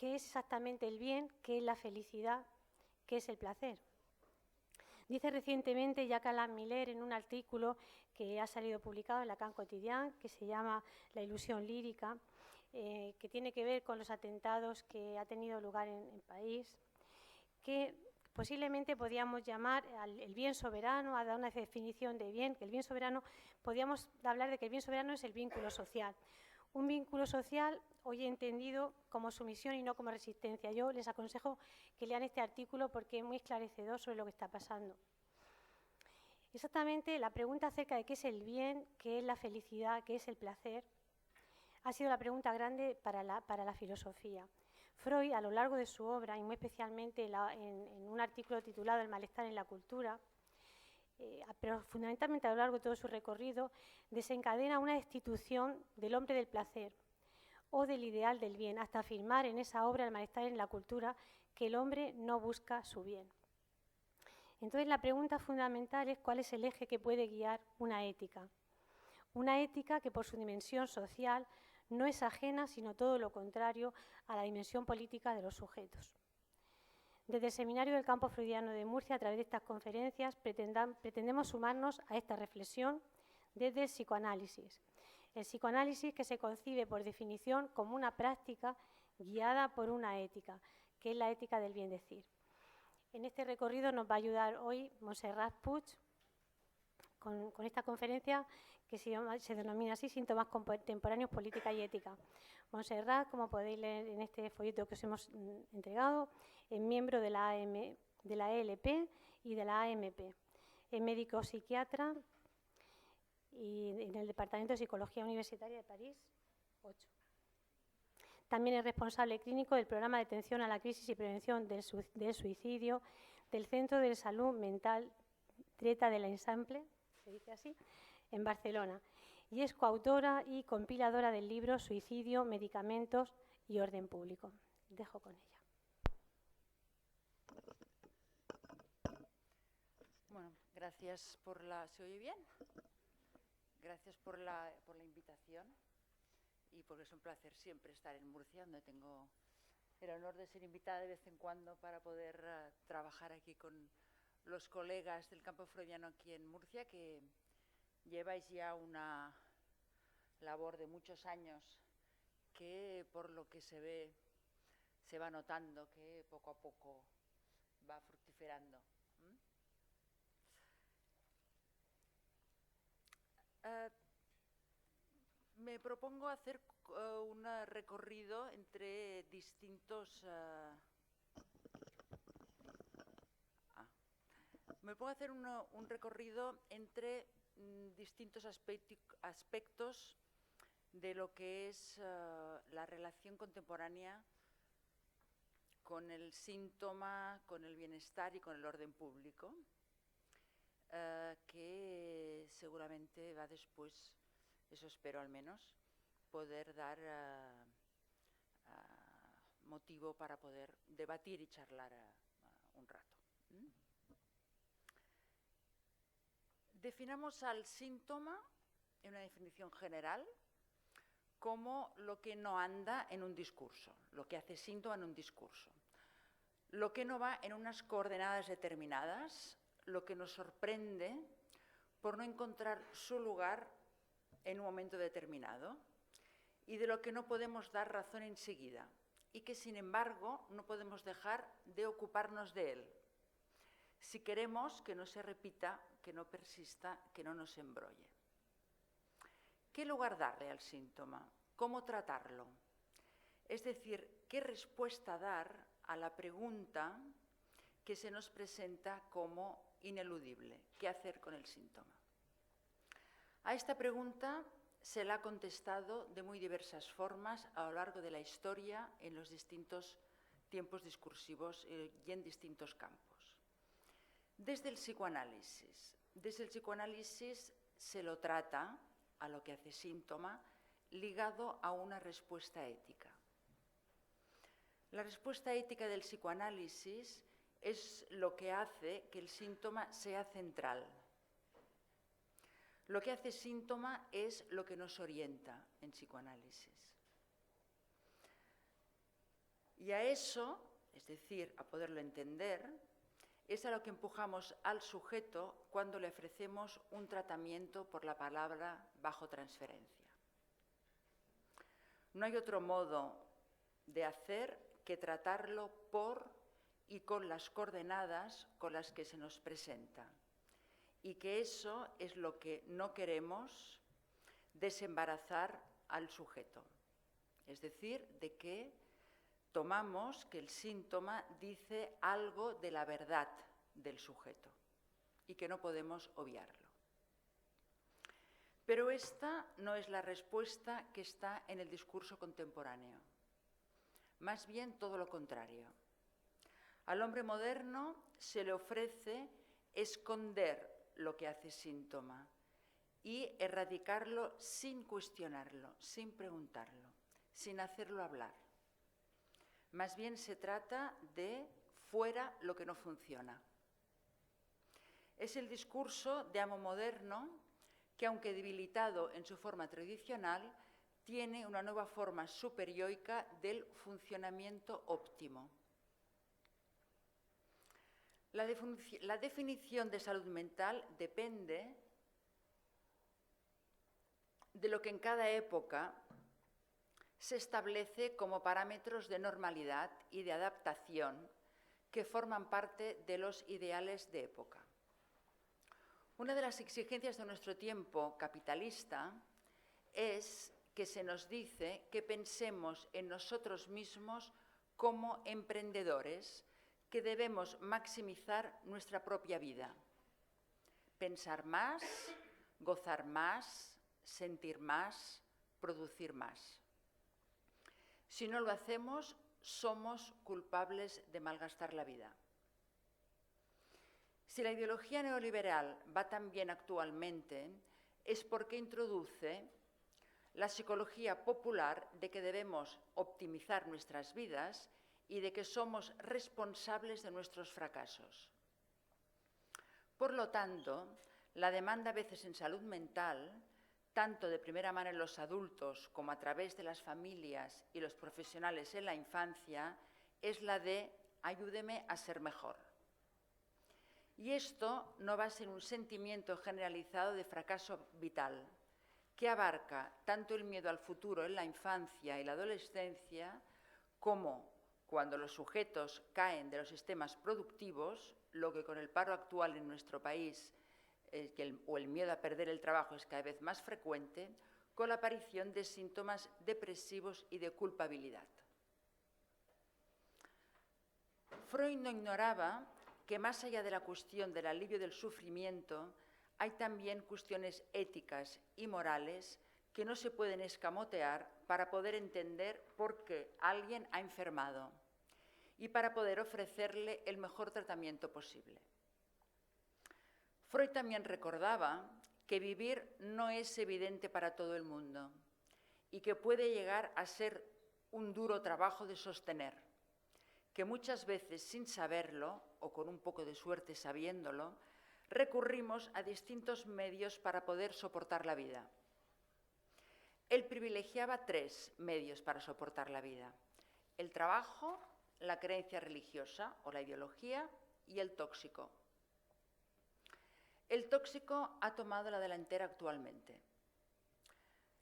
qué es exactamente el bien, qué es la felicidad, qué es el placer. Dice recientemente Jacques Alain Miller en un artículo que ha salido publicado en Lacan Quotidien, que se llama La ilusión lírica, que tiene que ver con los atentados que ha tenido lugar en París, que posiblemente podríamos llamar el bien soberano, ha dado una definición de bien, que el bien soberano, podríamos hablar de que el bien soberano es el vínculo social. Un vínculo social hoy entendido como sumisión y no como resistencia. Yo les aconsejo que lean este artículo porque es muy esclarecedor sobre lo que está pasando. Exactamente la pregunta acerca de qué es el bien, qué es la felicidad, qué es el placer, ha sido la pregunta grande para la filosofía. Freud, a lo largo de su obra, y muy especialmente en un artículo titulado El malestar en la cultura, pero fundamentalmente a lo largo de todo su recorrido, desencadena una destitución del hombre del placer o del ideal del bien, hasta afirmar en esa obra El malestar en la cultura que el hombre no busca su bien. Entonces la pregunta fundamental es cuál es el eje que puede guiar una ética. Una ética que por su dimensión social no es ajena, sino todo lo contrario, a la dimensión política de los sujetos. Desde el Seminario del Campo Freudiano de Murcia, a través de estas conferencias, pretendemos sumarnos a esta reflexión desde el psicoanálisis. El psicoanálisis que se concibe por definición como una práctica guiada por una ética, que es la ética del bien decir. En este recorrido nos va a ayudar hoy Montserrat Puig con esta conferencia que se denomina así Síntomas contemporáneos, política y ética. Montserrat, como podéis leer en este folleto que os hemos entregado, es miembro de la ELP y de la AMP. Es médico psiquiatra y en el Departamento de Psicología Universitaria de París 8. También es responsable clínico del programa de atención a la crisis y prevención del suicidio del Centro de Salud Mental Dreta de l'Eixample, se dice así, en Barcelona. Y es coautora y compiladora del libro Suicidio, Medicamentos y Orden Público. Dejo con ella. Bueno, gracias por la... ¿Se oye bien? Gracias por la invitación y porque es un placer siempre estar en Murcia, donde tengo el honor de ser invitada de vez en cuando para poder trabajar aquí con los colegas del campo freudiano aquí en Murcia, que lleváis ya una labor de muchos años que, por lo que se ve, se va notando que poco a poco va fructiferando. Me propongo hacer un recorrido entre distintos... Me puedo hacer un recorrido entre distintos aspectos de lo que es la relación contemporánea con el síntoma, con el bienestar y con el orden público, que seguramente va después, eso espero al menos, poder dar motivo para poder debatir y charlar un rato. Definamos al síntoma, en una definición general, como lo que no anda en un discurso, lo que hace síntoma en un discurso, lo que no va en unas coordenadas determinadas, lo que nos sorprende por no encontrar su lugar en un momento determinado y de lo que no podemos dar razón enseguida y que, sin embargo, no podemos dejar de ocuparnos de él si queremos que no se repita, que no persista, que no nos embrolle. ¿Qué lugar darle al síntoma? ¿Cómo tratarlo? Es decir, ¿qué respuesta dar a la pregunta que se nos presenta como ineludible? ¿Qué hacer con el síntoma? A esta pregunta se la ha contestado de muy diversas formas a lo largo de la historia, en los distintos tiempos discursivos y en distintos campos. Desde el psicoanálisis se lo trata a lo que hace síntoma ligado a una respuesta ética. La respuesta ética del psicoanálisis es lo que hace que el síntoma sea central. Lo que hace síntoma es lo que nos orienta en psicoanálisis. Y a eso, es decir, a poderlo entender, es a lo que empujamos al sujeto cuando le ofrecemos un tratamiento por la palabra bajo transferencia. No hay otro modo de hacer que tratarlo por y con las coordenadas con las que se nos presenta. Y que eso es lo que no queremos desembarazar al sujeto. Es decir, de que tomamos que el síntoma dice algo de la verdad del sujeto y que no podemos obviarlo. Pero esta no es la respuesta que está en el discurso contemporáneo. Más bien todo lo contrario. Al hombre moderno se le ofrece esconder lo que hace síntoma y erradicarlo sin cuestionarlo, sin preguntarlo, sin hacerlo hablar. Más bien se trata de fuera lo que no funciona. Es el discurso de amo moderno que, aunque debilitado en su forma tradicional, tiene una nueva forma superioica del funcionamiento óptimo. La definición de salud mental depende de lo que en cada época se establece como parámetros de normalidad y de adaptación que forman parte de los ideales de época. Una de las exigencias de nuestro tiempo capitalista es que se nos dice que pensemos en nosotros mismos como emprendedores, que debemos maximizar nuestra propia vida. Pensar más, gozar más, sentir más, producir más. Si no lo hacemos, somos culpables de malgastar la vida. Si la ideología neoliberal va tan bien actualmente, es porque introduce la psicología popular de que debemos optimizar nuestras vidas y de que somos responsables de nuestros fracasos. Por lo tanto, la demanda a veces en salud mental, tanto de primera mano en los adultos como a través de las familias y los profesionales en la infancia, es la de ayúdeme a ser mejor. Y esto no va a ser un sentimiento generalizado de fracaso vital, que abarca tanto el miedo al futuro en la infancia y la adolescencia, como cuando los sujetos caen de los sistemas productivos, lo que con el paro actual en nuestro país o el miedo a perder el trabajo es cada vez más frecuente, con la aparición de síntomas depresivos y de culpabilidad. Freud no ignoraba que más allá de la cuestión del alivio del sufrimiento, hay también cuestiones éticas y morales que no se pueden escamotear para poder entender por qué alguien ha enfermado y para poder ofrecerle el mejor tratamiento posible. Freud también recordaba que vivir no es evidente para todo el mundo y que puede llegar a ser un duro trabajo de sostener, que muchas veces sin saberlo, o con un poco de suerte sabiéndolo, recurrimos a distintos medios para poder soportar la vida. Él privilegiaba 3 medios para soportar la vida: el trabajo, la creencia religiosa o la ideología y el tóxico. El tóxico ha tomado la delantera actualmente.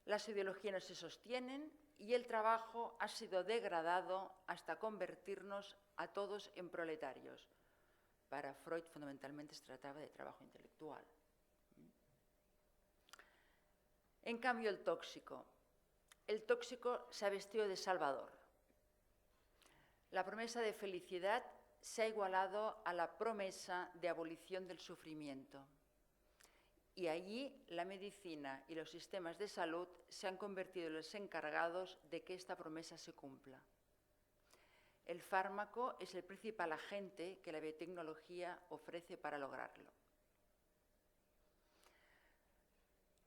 Las ideologías no se sostienen y el trabajo ha sido degradado hasta convertirnos a todos en proletarios. Para Freud, fundamentalmente, se trataba de trabajo intelectual. En cambio, el tóxico se ha vestido de salvador. La promesa de felicidad se ha igualado a la promesa de abolición del sufrimiento. Y allí la medicina y los sistemas de salud se han convertido en los encargados de que esta promesa se cumpla. El fármaco es el principal agente que la biotecnología ofrece para lograrlo.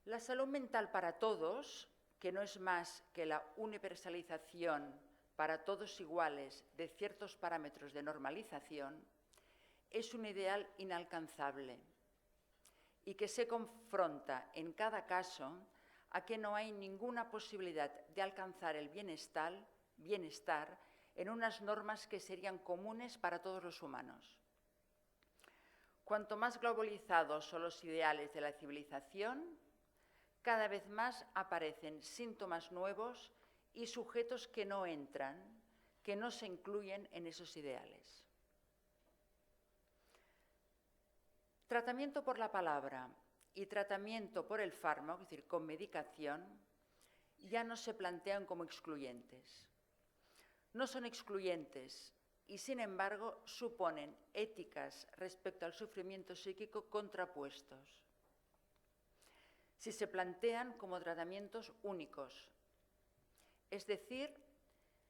La salud mental para todos, que no es más que la universalización para todos iguales de ciertos parámetros de normalización, es un ideal inalcanzable y que se confronta en cada caso a que no hay ninguna posibilidad de alcanzar el bienestar en unas normas que serían comunes para todos los humanos. Cuanto más globalizados son los ideales de la civilización, cada vez más aparecen síntomas nuevos y sujetos que no entran, que no se incluyen en esos ideales. Tratamiento por la palabra y tratamiento por el fármaco, es decir, con medicación, ya no se plantean como excluyentes. No son excluyentes y, sin embargo, suponen éticas respecto al sufrimiento psíquico contrapuestos. Si se plantean como tratamientos únicos, es decir,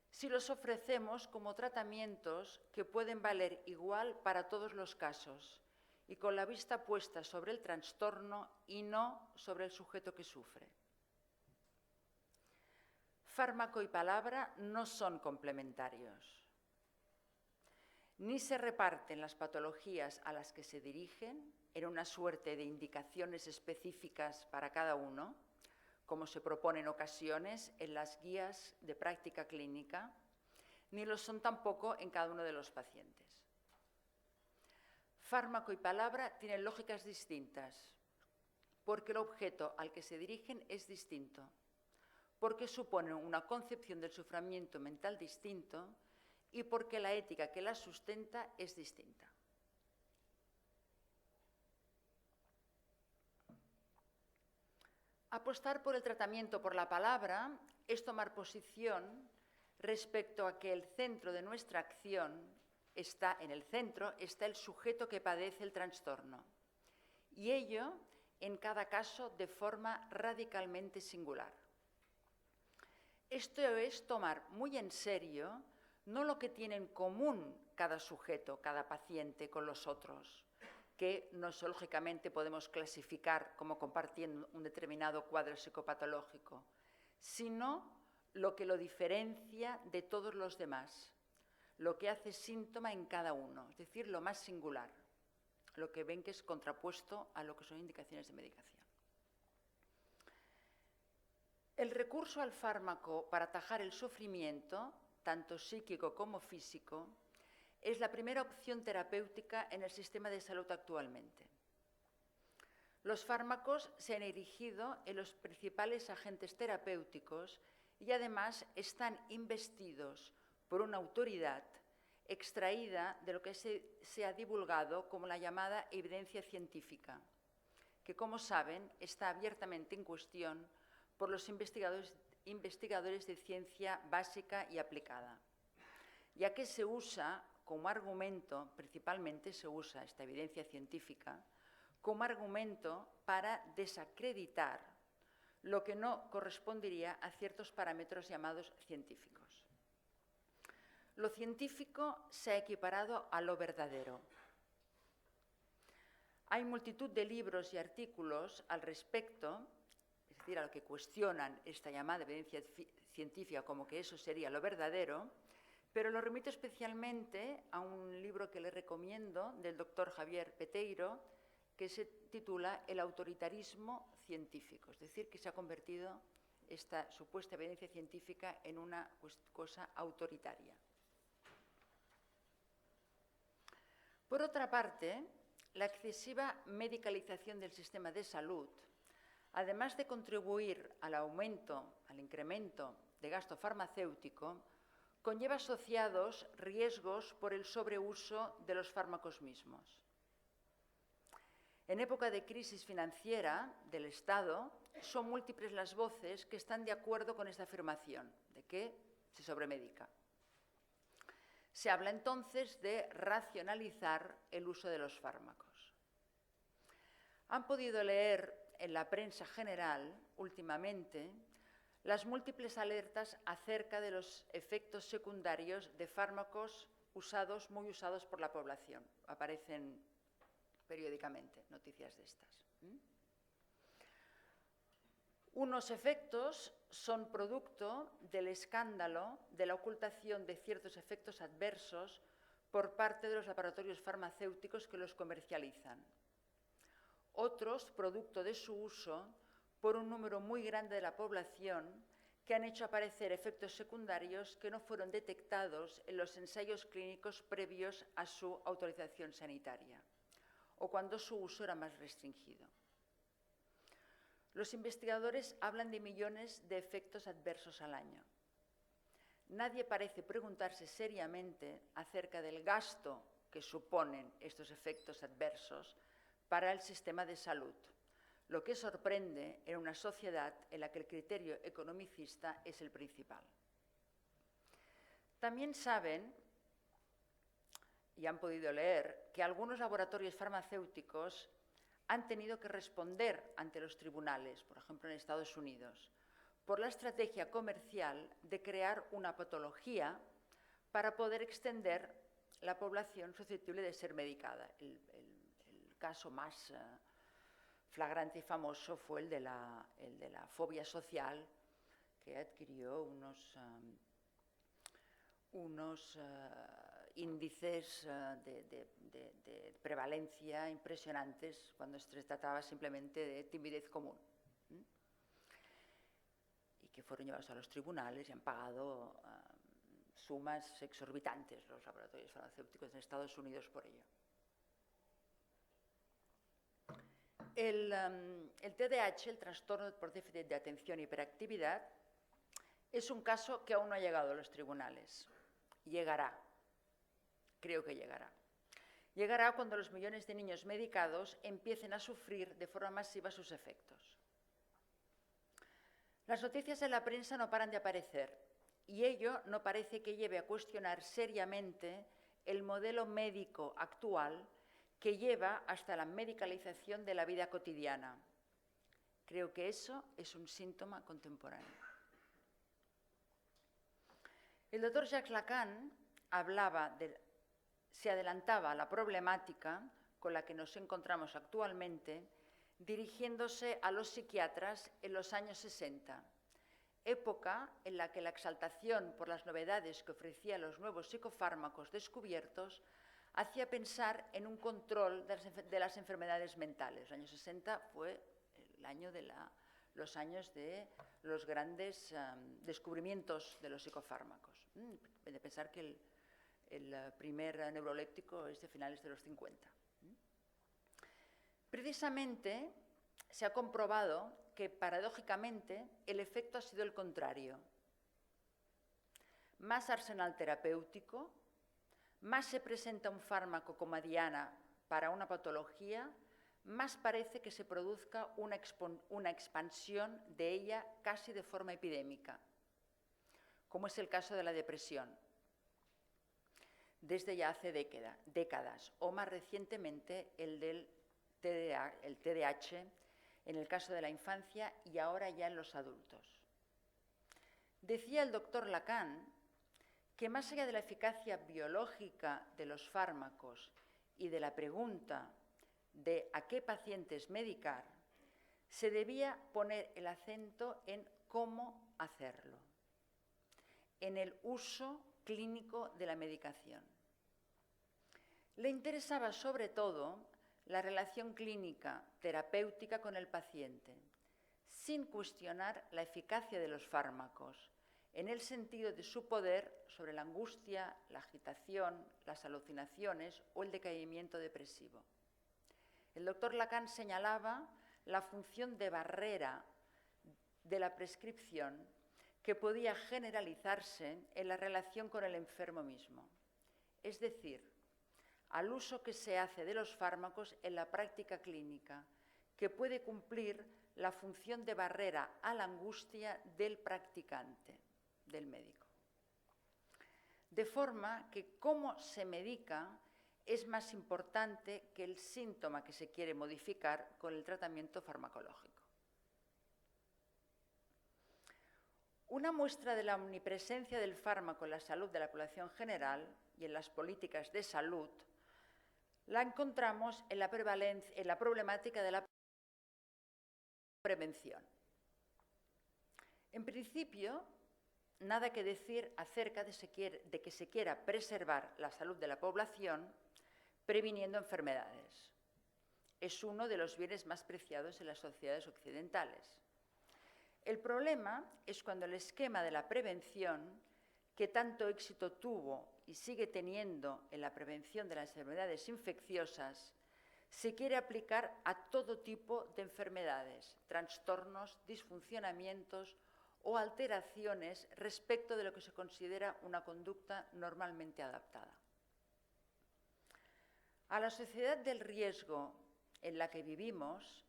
si los ofrecemos como tratamientos que pueden valer igual para todos los casos y con la vista puesta sobre el trastorno y no sobre el sujeto que sufre. Fármaco y palabra no son complementarios. Ni se reparten las patologías a las que se dirigen en una suerte de indicaciones específicas para cada uno, como se propone en ocasiones en las guías de práctica clínica, ni lo son tampoco en cada uno de los pacientes. Fármaco y palabra tienen lógicas distintas, porque el objeto al que se dirigen es distinto, porque suponen una concepción del sufrimiento mental distinto y porque la ética que la sustenta es distinta. Apostar por el tratamiento por la palabra es tomar posición respecto a que el centro de nuestra acción está el sujeto que padece el trastorno, y ello en cada caso de forma radicalmente singular. Esto es tomar muy en serio no lo que tiene en común cada sujeto, cada paciente con los otros, que nosológicamente podemos clasificar como compartiendo un determinado cuadro psicopatológico, sino lo que lo diferencia de todos los demás, lo que hace síntoma en cada uno, es decir, lo más singular, lo que ven que es contrapuesto a lo que son indicaciones de medicación. El recurso al fármaco para atajar el sufrimiento, tanto psíquico como físico, es la primera opción terapéutica en el sistema de salud actualmente. Los fármacos se han erigido en los principales agentes terapéuticos y además están investidos por una autoridad extraída de lo que se ha divulgado como la llamada evidencia científica, que, como saben, está abiertamente en cuestión por los investigadores de ciencia básica y aplicada, ya que se usa como argumento, principalmente se usa esta evidencia científica, como argumento para desacreditar lo que no correspondería a ciertos parámetros llamados científicos. Lo científico se ha equiparado a lo verdadero. Hay multitud de libros y artículos al respecto, es decir, a lo que cuestionan esta llamada evidencia científica como que eso sería lo verdadero, pero lo remito especialmente a un libro que le recomiendo del doctor Javier Peteiro, que se titula El autoritarismo científico, es decir, que se ha convertido esta supuesta evidencia científica en una cosa autoritaria. Por otra parte, la excesiva medicalización del sistema de salud, además de contribuir al incremento de gasto farmacéutico, conlleva asociados riesgos por el sobreuso de los fármacos mismos. En época de crisis financiera del Estado, son múltiples las voces que están de acuerdo con esta afirmación, de que se sobremedica. Se habla entonces de racionalizar el uso de los fármacos. Han podido leer en la prensa general, últimamente, las múltiples alertas acerca de los efectos secundarios de fármacos muy usados por la población. Aparecen periódicamente noticias de estas. Unos efectos son producto del escándalo de la ocultación de ciertos efectos adversos por parte de los laboratorios farmacéuticos que los comercializan. Otros, producto de su uso por un número muy grande de la población que han hecho aparecer efectos secundarios que no fueron detectados en los ensayos clínicos previos a su autorización sanitaria o cuando su uso era más restringido. Los investigadores hablan de millones de efectos adversos al año. Nadie parece preguntarse seriamente acerca del gasto que suponen estos efectos adversos para el sistema de salud, lo que sorprende en una sociedad en la que el criterio economicista es el principal. También saben, y han podido leer, que algunos laboratorios farmacéuticos han tenido que responder ante los tribunales, por ejemplo en Estados Unidos, por la estrategia comercial de crear una patología para poder extender la población susceptible de ser medicada. El caso más flagrante y famoso fue el de la fobia social, que adquirió unos índices de prevalencia impresionantes cuando se trataba simplemente de timidez común, y que fueron llevados a los tribunales y han pagado sumas exorbitantes los laboratorios farmacéuticos en Estados Unidos por ello. El TDAH, el trastorno por déficit de atención e hiperactividad, es un caso que aún no ha llegado a los tribunales. Llegará, creo que llegará. Llegará cuando los millones de niños medicados empiecen a sufrir de forma masiva sus efectos. Las noticias en la prensa no paran de aparecer y ello no parece que lleve a cuestionar seriamente el modelo médico actual que lleva hasta la medicalización de la vida cotidiana. Creo que eso es un síntoma contemporáneo. El doctor Jacques Lacan se adelantaba a la problemática con la que nos encontramos actualmente, dirigiéndose a los psiquiatras en los años 60, época en la que la exaltación por las novedades que ofrecían los nuevos psicofármacos descubiertos hacía pensar en un control de las enfermedades mentales. Los años 60 fue el año de los años de los grandes descubrimientos de los psicofármacos. De pensar que el primer neuroléptico es de finales de los 50. Precisamente se ha comprobado que, paradójicamente, el efecto ha sido el contrario. Más arsenal terapéutico, más se presenta un fármaco como diana para una patología, más parece que se produzca una expansión de ella casi de forma epidémica, como es el caso de la depresión, desde ya hace décadas, o más recientemente el del TDAH, en el caso de la infancia y ahora ya en los adultos. Decía el doctor Lacan que más allá de la eficacia biológica de los fármacos y de la pregunta de a qué pacientes medicar, se debía poner el acento en cómo hacerlo, en el uso clínico de la medicación. Le interesaba sobre todo la relación clínica terapéutica con el paciente, sin cuestionar la eficacia de los fármacos, en el sentido de su poder sobre la angustia, la agitación, las alucinaciones o el decaimiento depresivo. El doctor Lacan señalaba la función de barrera de la prescripción que podía generalizarse en la relación con el enfermo mismo, es decir, al uso que se hace de los fármacos en la práctica clínica, que puede cumplir la función de barrera a la angustia del practicante, del médico. De forma que cómo se medica es más importante que el síntoma que se quiere modificar con el tratamiento farmacológico. Una muestra de la omnipresencia del fármaco en la salud de la población general y en las políticas de salud la encontramos en la problemática de la prevención. En principio, nada que decir acerca de que se quiera preservar la salud de la población previniendo enfermedades. Es uno de los bienes más preciados en las sociedades occidentales. El problema es cuando el esquema de la prevención, que tanto éxito tuvo y sigue teniendo en la prevención de las enfermedades infecciosas, se quiere aplicar a todo tipo de enfermedades, trastornos, disfuncionamientos o alteraciones respecto de lo que se considera una conducta normalmente adaptada. A la sociedad del riesgo en la que vivimos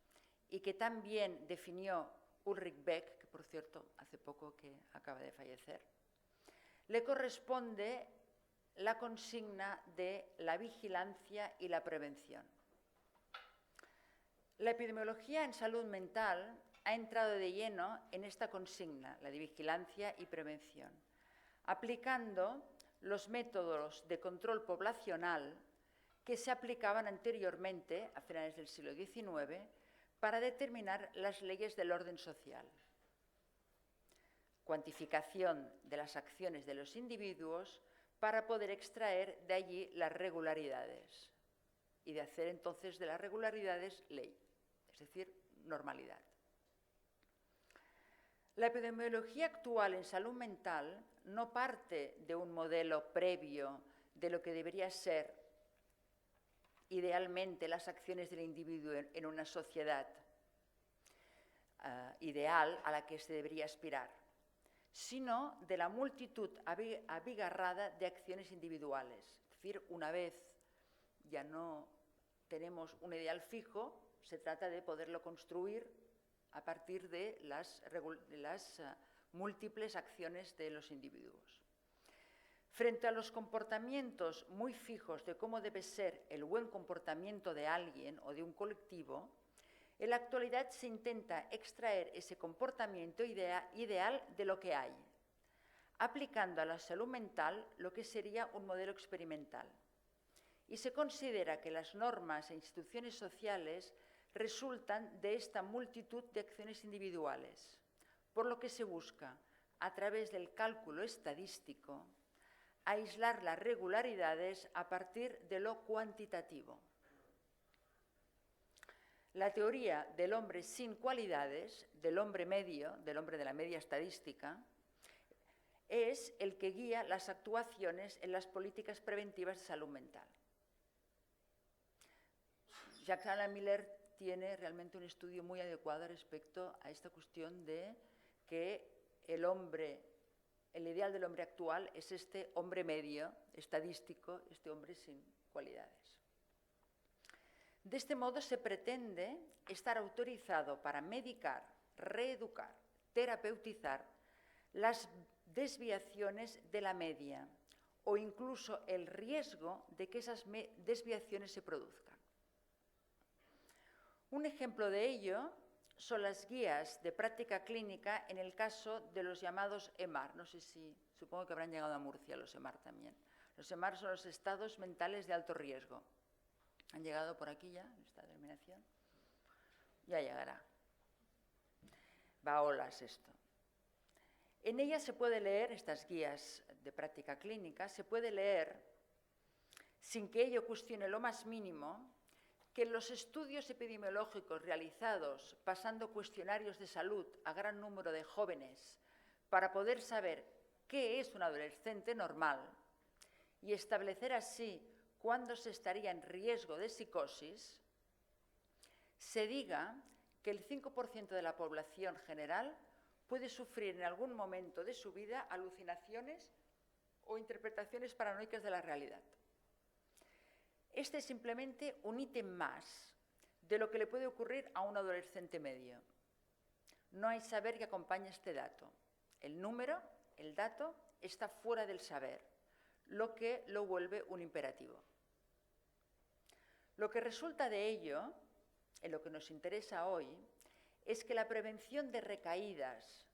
y que tan bien definió Ulrich Beck, que por cierto hace poco que acaba de fallecer, le corresponde la consigna de la vigilancia y la prevención. La epidemiología en salud mental ha entrado de lleno en esta consigna, la de vigilancia y prevención, aplicando los métodos de control poblacional que se aplicaban anteriormente, a finales del siglo XIX, para determinar las leyes del orden social. Cuantificación de las acciones de los individuos para poder extraer de allí las regularidades y de hacer entonces de las regularidades ley, es decir, normalidad. La epidemiología actual en salud mental no parte de un modelo previo de lo que debería ser idealmente las acciones del individuo en una sociedad ideal a la que se debería aspirar, sino de la multitud abigarrada de acciones individuales. Es decir, una vez ya no tenemos un ideal fijo, se trata de poderlo construir a partir de las múltiples acciones de los individuos. Frente a los comportamientos muy fijos de cómo debe ser el buen comportamiento de alguien o de un colectivo, en la actualidad se intenta extraer ese comportamiento ideal de lo que hay, aplicando a la salud mental lo que sería un modelo experimental. Y se considera que las normas e instituciones sociales resultan de esta multitud de acciones individuales, por lo que se busca, a través del cálculo estadístico, aislar las regularidades a partir de lo cuantitativo. La teoría del hombre sin cualidades, del hombre medio, del hombre de la media estadística, es el que guía las actuaciones en las políticas preventivas de salud mental. Jacques Alan Miller tiene realmente un estudio muy adecuado respecto a esta cuestión de que el ideal del hombre actual es este hombre medio, estadístico, este hombre sin cualidades. De este modo se pretende estar autorizado para medicar, reeducar, terapeutizar las desviaciones de la media o incluso el riesgo de que esas desviaciones se produzcan. Un ejemplo de ello son las guías de práctica clínica en el caso de los llamados EMAR. No sé si, supongo que habrán llegado a Murcia los EMAR también. Los EMAR son los estados mentales de alto riesgo. ¿Han llegado por aquí ya, esta denominación? Ya llegará. Va a olas esto. En ellas se puede leer, estas guías de práctica clínica, se puede leer, sin que ello cuestione lo más mínimo, que los estudios epidemiológicos realizados pasando cuestionarios de salud a gran número de jóvenes para poder saber qué es un adolescente normal y establecer así cuándo se estaría en riesgo de psicosis, se diga que el 5% de la población general puede sufrir en algún momento de su vida alucinaciones o interpretaciones paranoicas de la realidad. Este es simplemente un ítem más de lo que le puede ocurrir a un adolescente medio. No hay saber que acompañe este dato. El número, el dato, está fuera del saber, lo que lo vuelve un imperativo. Lo que resulta de ello, en lo que nos interesa hoy, es que la prevención de recaídas,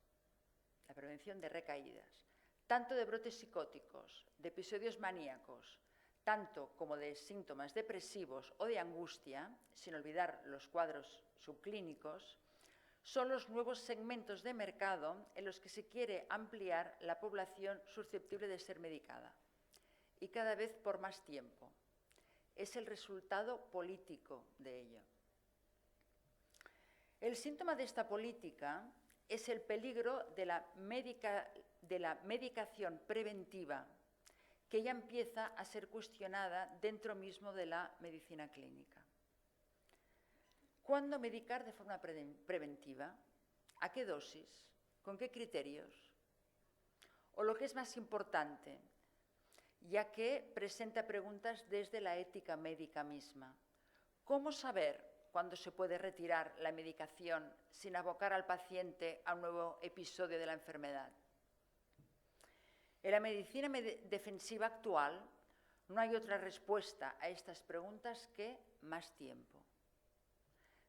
tanto de brotes psicóticos, de episodios maníacos, tanto como de síntomas depresivos o de angustia, sin olvidar los cuadros subclínicos, son los nuevos segmentos de mercado en los que se quiere ampliar la población susceptible de ser medicada, y cada vez por más tiempo. Es el resultado político de ello. El síntoma de esta política es el peligro de la medicación preventiva, que ya empieza a ser cuestionada dentro mismo de la medicina clínica. ¿Cuándo medicar de forma preventiva? ¿A qué dosis? ¿Con qué criterios? O lo que es más importante, ya que presenta preguntas desde la ética médica misma. ¿Cómo saber cuándo se puede retirar la medicación sin abocar al paciente a un nuevo episodio de la enfermedad? En la medicina defensiva actual no hay otra respuesta a estas preguntas que más tiempo.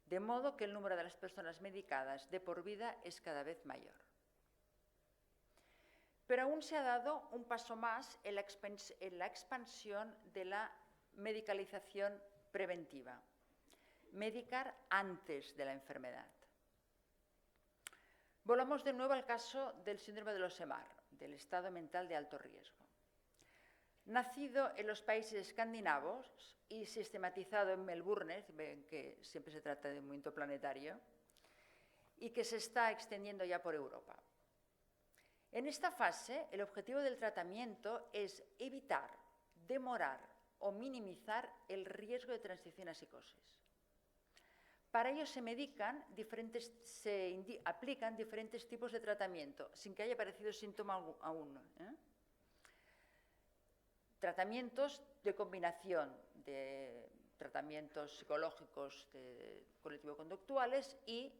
De modo que el número de las personas medicadas de por vida es cada vez mayor. Pero aún se ha dado un paso más en la expansión de la medicalización preventiva. Medicar antes de la enfermedad. Volvamos de nuevo al caso del síndrome de los EMAR, del estado mental de alto riesgo. Nacido en los países escandinavos y sistematizado en Melbourne, ven que siempre se trata de un movimiento planetario, y que se está extendiendo ya por Europa. En esta fase, el objetivo del tratamiento es evitar, demorar o minimizar el riesgo de transición a psicosis. Para ello se aplican diferentes tipos de tratamiento, sin que haya aparecido síntoma aún. Tratamientos de combinación de tratamientos psicológicos cognitivo-conductuales y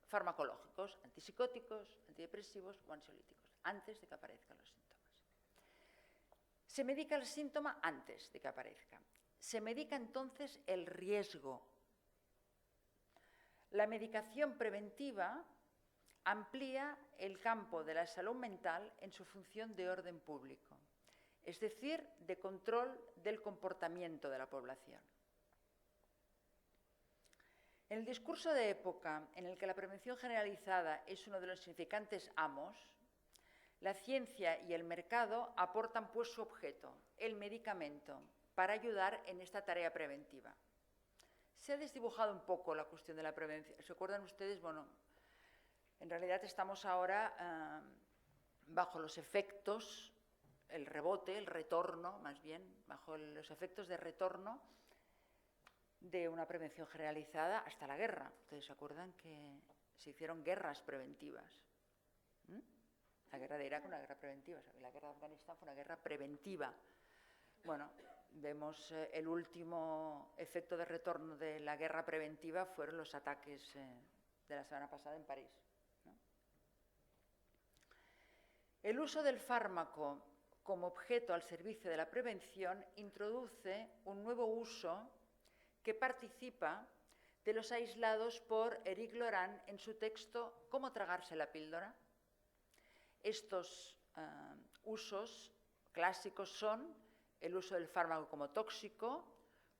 farmacológicos, antipsicóticos, antidepresivos o ansiolíticos, antes de que aparezcan los síntomas. Se medica el síntoma antes de que aparezca. Se medica entonces el riesgo. La medicación preventiva amplía el campo de la salud mental en su función de orden público, es decir, de control del comportamiento de la población. En el discurso de época, en el que la prevención generalizada es uno de los significantes amos, la ciencia y el mercado aportan pues su objeto, el medicamento, para ayudar en esta tarea preventiva. Se ha desdibujado un poco la cuestión de la prevención. ¿Se acuerdan ustedes? Bueno, en realidad estamos ahora bajo los efectos, el rebote, el retorno, más bien, bajo los efectos de retorno de una prevención generalizada hasta la guerra. ¿Ustedes se acuerdan que se hicieron guerras preventivas? La guerra de Irak fue una guerra preventiva, la guerra de Afganistán fue una guerra preventiva. Bueno, vemos el último efecto de retorno de la guerra preventiva fueron los ataques de la semana pasada en París, ¿no? El uso del fármaco como objeto al servicio de la prevención introduce un nuevo uso que participa de los aislados por Éric Laurent en su texto ¿Cómo tragarse la píldora? Estos usos clásicos son el uso del fármaco como tóxico,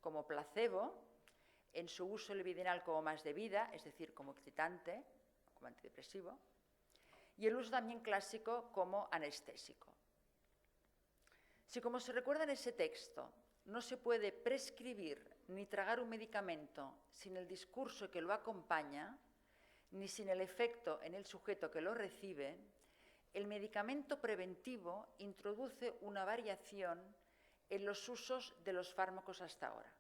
como placebo, en su uso libidinal como más de vida, es decir, como excitante, como antidepresivo, y el uso también clásico como anestésico. Si, como se recuerda en ese texto, no se puede prescribir ni tragar un medicamento sin el discurso que lo acompaña, ni sin el efecto en el sujeto que lo recibe, el medicamento preventivo introduce una variación en los usos de los fármacos hasta ahora.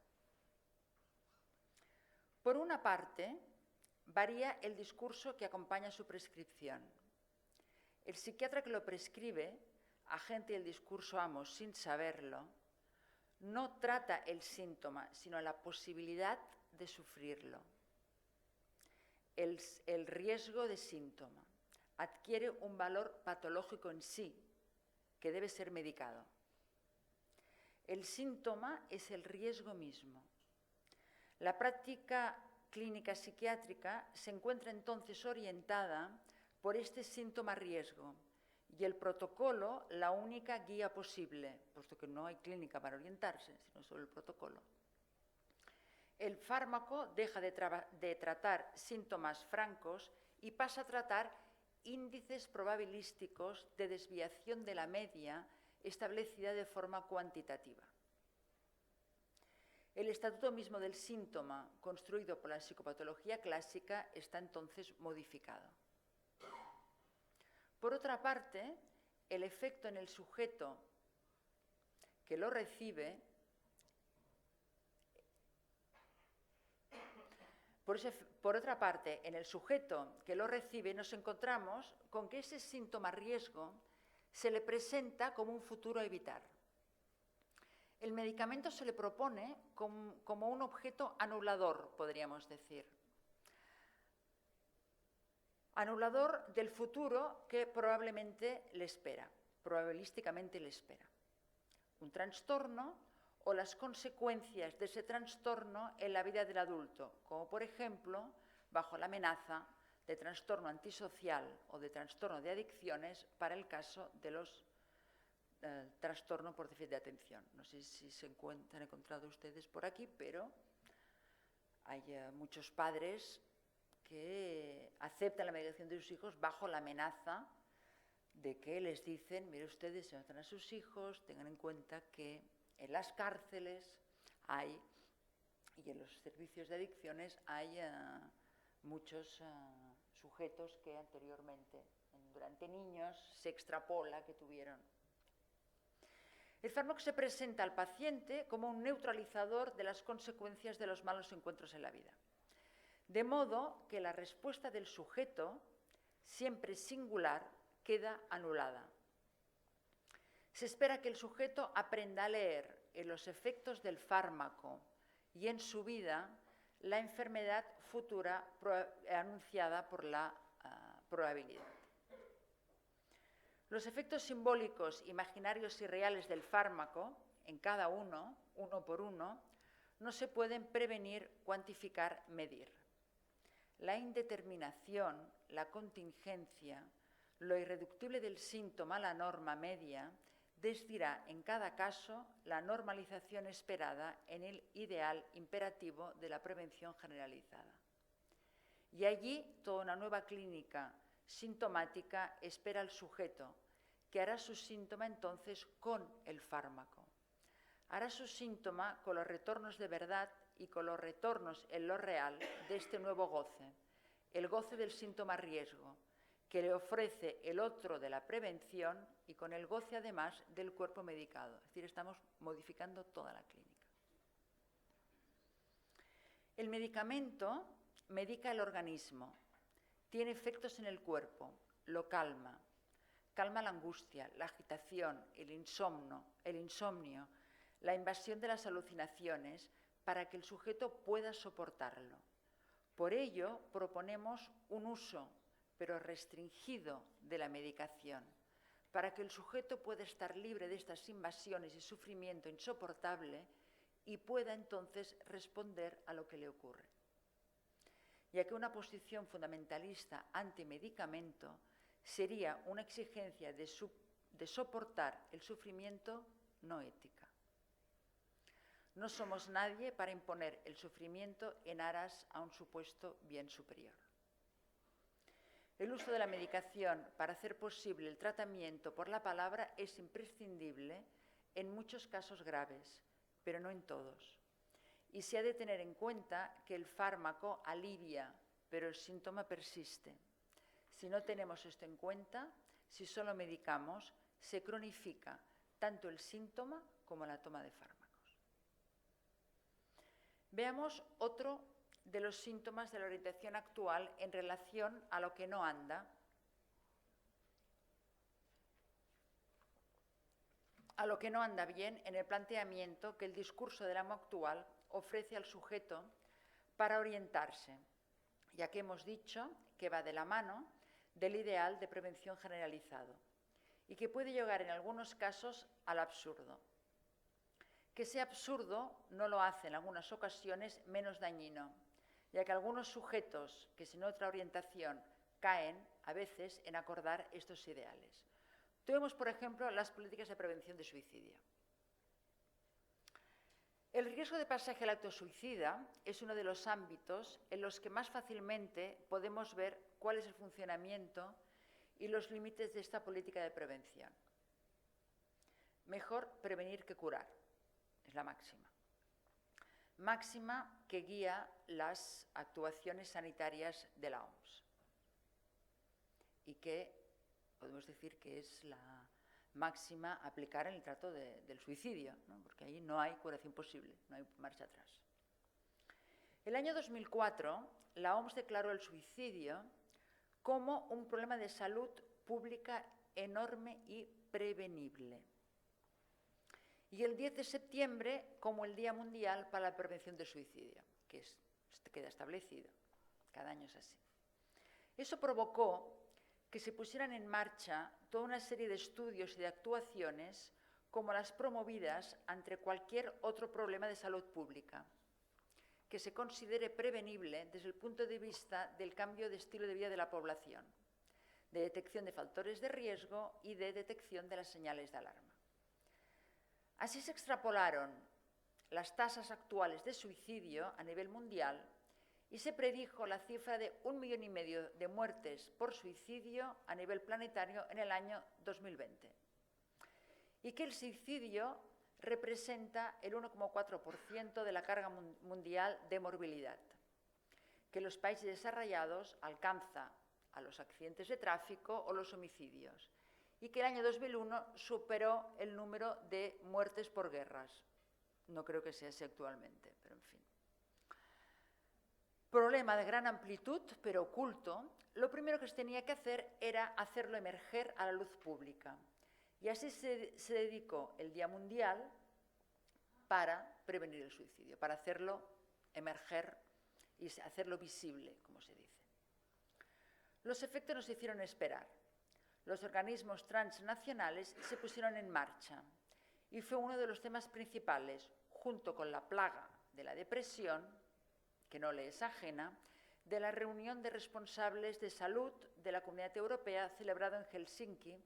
Por una parte, varía el discurso que acompaña su prescripción. El psiquiatra que lo prescribe, agente del discurso amos sin saberlo, no trata el síntoma, sino la posibilidad de sufrirlo. El riesgo de síntoma adquiere un valor patológico en sí, que debe ser medicado. El síntoma es el riesgo mismo. La práctica clínica psiquiátrica se encuentra entonces orientada por este síntoma riesgo y el protocolo la única guía posible, puesto que no hay clínica para orientarse, sino solo el protocolo. El fármaco deja de tratar síntomas francos y pasa a tratar índices probabilísticos de desviación de la media establecida de forma cuantitativa. El estatuto mismo del síntoma, construido por la psicopatología clásica, está entonces modificado. Por otra parte, el efecto en el sujeto que lo recibe, por otra parte, en el sujeto que lo recibe nos encontramos con que ese síntoma riesgo se le presenta como un futuro a evitar. El medicamento se le propone como un objeto anulador, podríamos decir. Anulador del futuro que probablemente le espera, probabilísticamente le espera. Un trastorno o las consecuencias de ese trastorno en la vida del adulto, como por ejemplo, bajo la amenaza de trastorno antisocial o de trastorno de adicciones para el caso de los trastorno por déficit de atención. No sé si se han encontrado ustedes por aquí, pero hay muchos padres que aceptan la medicación de sus hijos bajo la amenaza de que les dicen, mire ustedes, si no tratan a sus hijos, tengan en cuenta que en las cárceles hay, y en los servicios de adicciones hay muchos sujetos que anteriormente, durante niños, se extrapola que tuvieron. El fármaco se presenta al paciente como un neutralizador de las consecuencias de los malos encuentros en la vida. De modo que la respuesta del sujeto, siempre singular, queda anulada. Se espera que el sujeto aprenda a leer en los efectos del fármaco y en su vida la enfermedad futura anunciada por la probabilidad. Los efectos simbólicos, imaginarios y reales del fármaco, en cada uno por uno, no se pueden prevenir, cuantificar, medir. La indeterminación, la contingencia, lo irreductible del síntoma a la norma media, desdirá en cada caso la normalización esperada en el ideal imperativo de la prevención generalizada. Y allí toda una nueva clínica sintomática espera al sujeto, que hará su síntoma entonces con el fármaco. Hará su síntoma con los retornos de verdad y con los retornos en lo real de este nuevo goce, el goce del síntoma riesgo, que le ofrece el otro de la prevención y con el goce además del cuerpo medicado. Es decir, estamos modificando toda la clínica. El medicamento medica el organismo, tiene efectos en el cuerpo, lo calma, calma la angustia, la agitación, el insomnio, la invasión de las alucinaciones para que el sujeto pueda soportarlo. Por ello, proponemos un uso, pero restringido, de la medicación, para que el sujeto pueda estar libre de estas invasiones y sufrimiento insoportable y pueda entonces responder a lo que le ocurre. Ya que una posición fundamentalista antimedicamento sería una exigencia de soportar el sufrimiento no ética. No somos nadie para imponer el sufrimiento en aras a un supuesto bien superior. El uso de la medicación para hacer posible el tratamiento por la palabra es imprescindible en muchos casos graves, pero no en todos. Y se ha de tener en cuenta que el fármaco alivia, pero el síntoma persiste. Si no tenemos esto en cuenta, si solo medicamos, se cronifica tanto el síntoma como la toma de fármacos. Veamos otro de los síntomas de la orientación actual en relación a lo que no anda. A lo que no anda bien en el planteamiento que el discurso del amo actual ofrece al sujeto para orientarse, ya que hemos dicho que va de la mano del ideal de prevención generalizado y que puede llegar en algunos casos al absurdo. Que sea absurdo no lo hace en algunas ocasiones menos dañino, ya que algunos sujetos que sin otra orientación caen a veces en acordar estos ideales. Tomemos, por ejemplo, las políticas de prevención de suicidio. El riesgo de pasaje al acto suicida es uno de los ámbitos en los que más fácilmente podemos ver cuál es el funcionamiento y los límites de esta política de prevención. Mejor prevenir que curar, es la máxima. Máxima que guía las actuaciones sanitarias de la OMS y que podemos decir que es la máxima a aplicar en el trato del suicidio, ¿no? Porque ahí no hay curación posible, no hay marcha atrás. El año 2004, la OMS declaró el suicidio como un problema de salud pública enorme y prevenible. Y el 10 de septiembre como el Día Mundial para la Prevención del Suicidio, que queda establecido. Cada año es así. Eso provocó que se pusieran en marcha toda una serie de estudios y de actuaciones como las promovidas ante cualquier otro problema de salud pública que se considere prevenible desde el punto de vista del cambio de estilo de vida de la población, de detección de factores de riesgo y de detección de las señales de alarma. Así se extrapolaron las tasas actuales de suicidio a nivel mundial y se predijo la cifra de 1,5 millones de muertes por suicidio a nivel planetario en el año 2020. Y que el suicidio representa el 1,4% de la carga mundial de morbilidad, que en los países desarrollados alcanza a los accidentes de tráfico o los homicidios, y que el año 2001 superó el número de muertes por guerras. No creo que sea así actualmente, pero en fin. Problema de gran amplitud, pero oculto. Lo primero que se tenía que hacer era hacerlo emerger a la luz pública. Y así se dedicó el Día Mundial para prevenir el suicidio, para hacerlo emerger y hacerlo visible, como se dice. Los efectos nos hicieron esperar. Los organismos transnacionales se pusieron en marcha y fue uno de los temas principales, junto con la plaga de la depresión, que no le es ajena, de la reunión de responsables de salud de la Comunidad Europea celebrada en Helsinki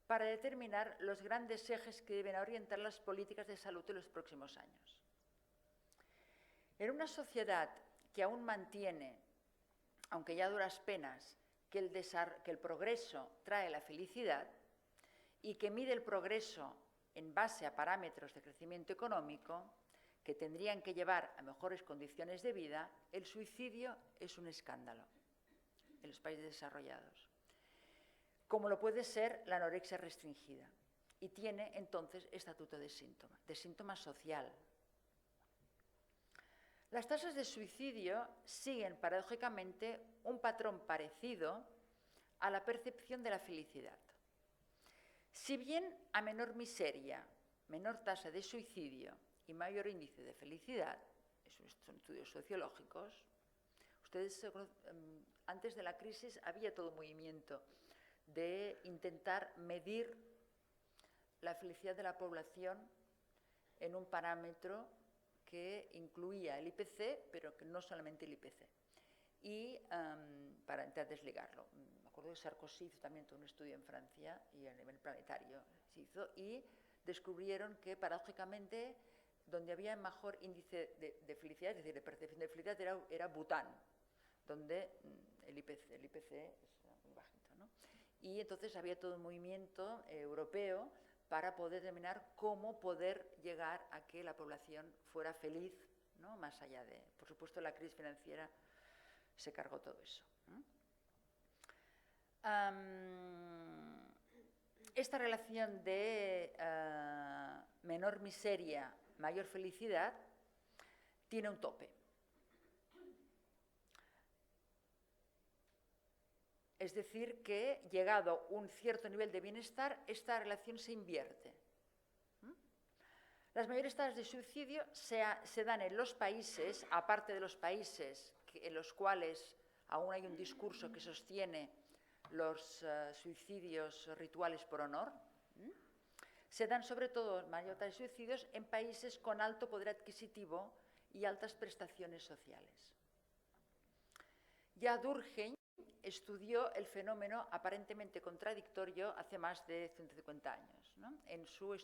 para determinar los grandes ejes que deben orientar las políticas de salud en los próximos años. En una sociedad que aún mantiene, aunque ya a duras penas, que el progreso trae la felicidad y que mide el progreso en base a parámetros de crecimiento económico que tendrían que llevar a mejores condiciones de vida, el suicidio es un escándalo en los países desarrollados, como lo puede ser la anorexia restringida, y tiene entonces estatuto de síntoma social. Las tasas de suicidio siguen paradójicamente un patrón parecido a la percepción de la felicidad. Si bien a menor miseria, menor tasa de suicidio y mayor índice de felicidad, esos son estudios sociológicos, ustedes, antes de la crisis había todo un movimiento de intentar medir la felicidad de la población en un parámetro que incluía el IPC, pero que no solamente el IPC. Y para intentar desligarlo. Me acuerdo que Sarkozy hizo también todo un estudio en Francia y a nivel planetario se hizo, y descubrieron que paradójicamente donde había mejor índice de felicidad, es decir, de percepción de felicidad, era Bután, donde el IPC es muy bajito, ¿no? Y entonces había todo un movimiento europeo para poder determinar cómo poder llegar a que la población fuera feliz, ¿no? Más allá de... Por supuesto, la crisis financiera se cargó todo eso, ¿no? Esta relación de menor miseria, mayor felicidad, tiene un tope. Es decir, que llegado a un cierto nivel de bienestar, esta relación se invierte. Las mayores tasas de suicidio se dan en los países, aparte de los países en los cuales aún hay un discurso que sostiene los suicidios rituales por honor, se dan sobre todo mayor tasa de suicidios en países con alto poder adquisitivo y altas prestaciones sociales. Ya Durkheim estudió el fenómeno aparentemente contradictorio hace más de 150 años, ¿no? En su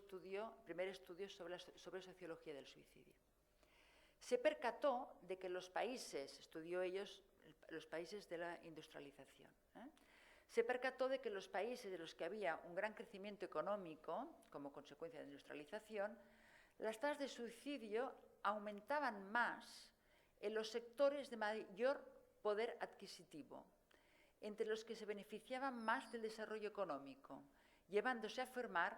primer estudio sobre sociología del suicidio. Se percató de que los países, estudió ellos los países de la industrialización, se percató de que los países de los que había un gran crecimiento económico como consecuencia de la industrialización, las tasas de suicidio aumentaban más en los sectores de mayor poder adquisitivo, entre los que se beneficiaban más del desarrollo económico, llevándose a afirmar,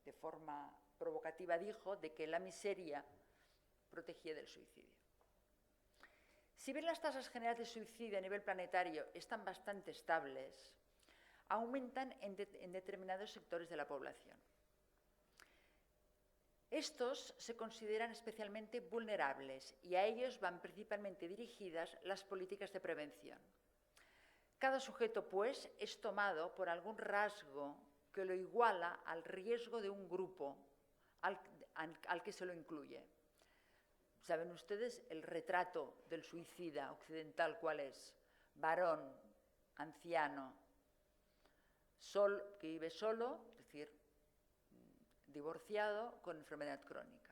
de forma provocativa dijo, de que la miseria protegía del suicidio. Si bien las tasas generales de suicidio a nivel planetario están bastante estables, aumentan en determinados sectores de la población. Estos se consideran especialmente vulnerables y a ellos van principalmente dirigidas las políticas de prevención. Cada sujeto, pues, es tomado por algún rasgo que lo iguala al riesgo de un grupo al que se lo incluye. ¿Saben ustedes el retrato del suicida occidental cuál es? Varón, anciano, que vive solo, es decir, divorciado, con enfermedad crónica.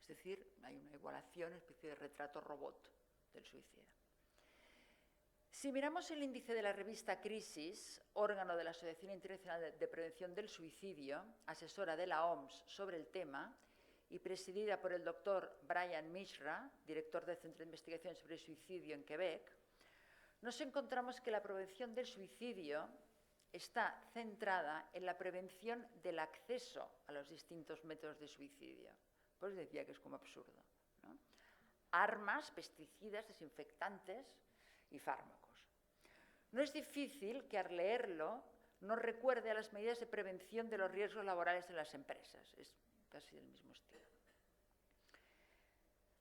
Es decir, hay una igualación, una especie de retrato robot del suicida. Si miramos el índice de la revista Crisis, órgano de la Asociación Internacional de Prevención del Suicidio, asesora de la OMS sobre el tema y presidida por el doctor Brian Mishra, director del Centro de Investigación sobre el Suicidio en Quebec, nos encontramos que la prevención del suicidio está centrada en la prevención del acceso a los distintos métodos de suicidio. Pues decía que es como absurdo, ¿no? Armas, pesticidas, desinfectantes y fármacos. No es difícil que al leerlo nos recuerde a las medidas de prevención de los riesgos laborales en las empresas. Es casi del mismo estilo.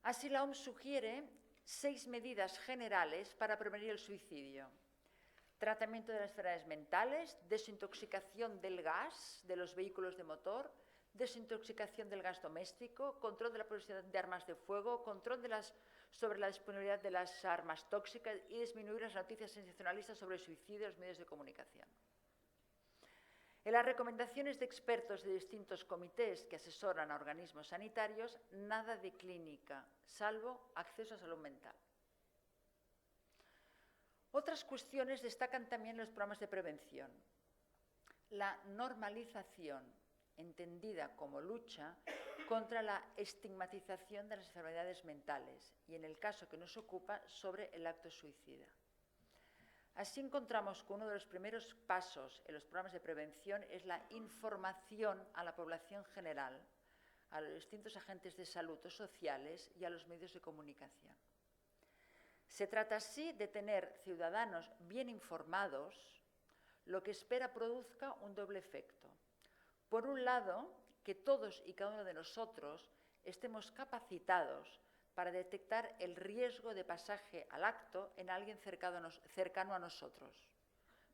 Así, la OMS sugiere 6 medidas generales para prevenir el suicidio. Tratamiento de las enfermedades mentales, desintoxicación del gas de los vehículos de motor, desintoxicación del gas doméstico, control de la producción de armas de fuego, control sobre la disponibilidad de las armas tóxicas y disminuir las noticias sensacionalistas sobre el suicidio en los medios de comunicación. En las recomendaciones de expertos de distintos comités que asesoran a organismos sanitarios, nada de clínica, salvo acceso a salud mental. Otras cuestiones destacan también los programas de prevención. La normalización, entendida como lucha contra la estigmatización de las enfermedades mentales y, en el caso que nos ocupa, sobre el acto suicida. Así encontramos que uno de los primeros pasos en los programas de prevención es la información a la población general, a los distintos agentes de salud o sociales y a los medios de comunicación. Se trata así de tener ciudadanos bien informados, lo que espera produzca un doble efecto. Por un lado, que todos y cada uno de nosotros estemos capacitados para detectar el riesgo de pasaje al acto en alguien cercano a nosotros,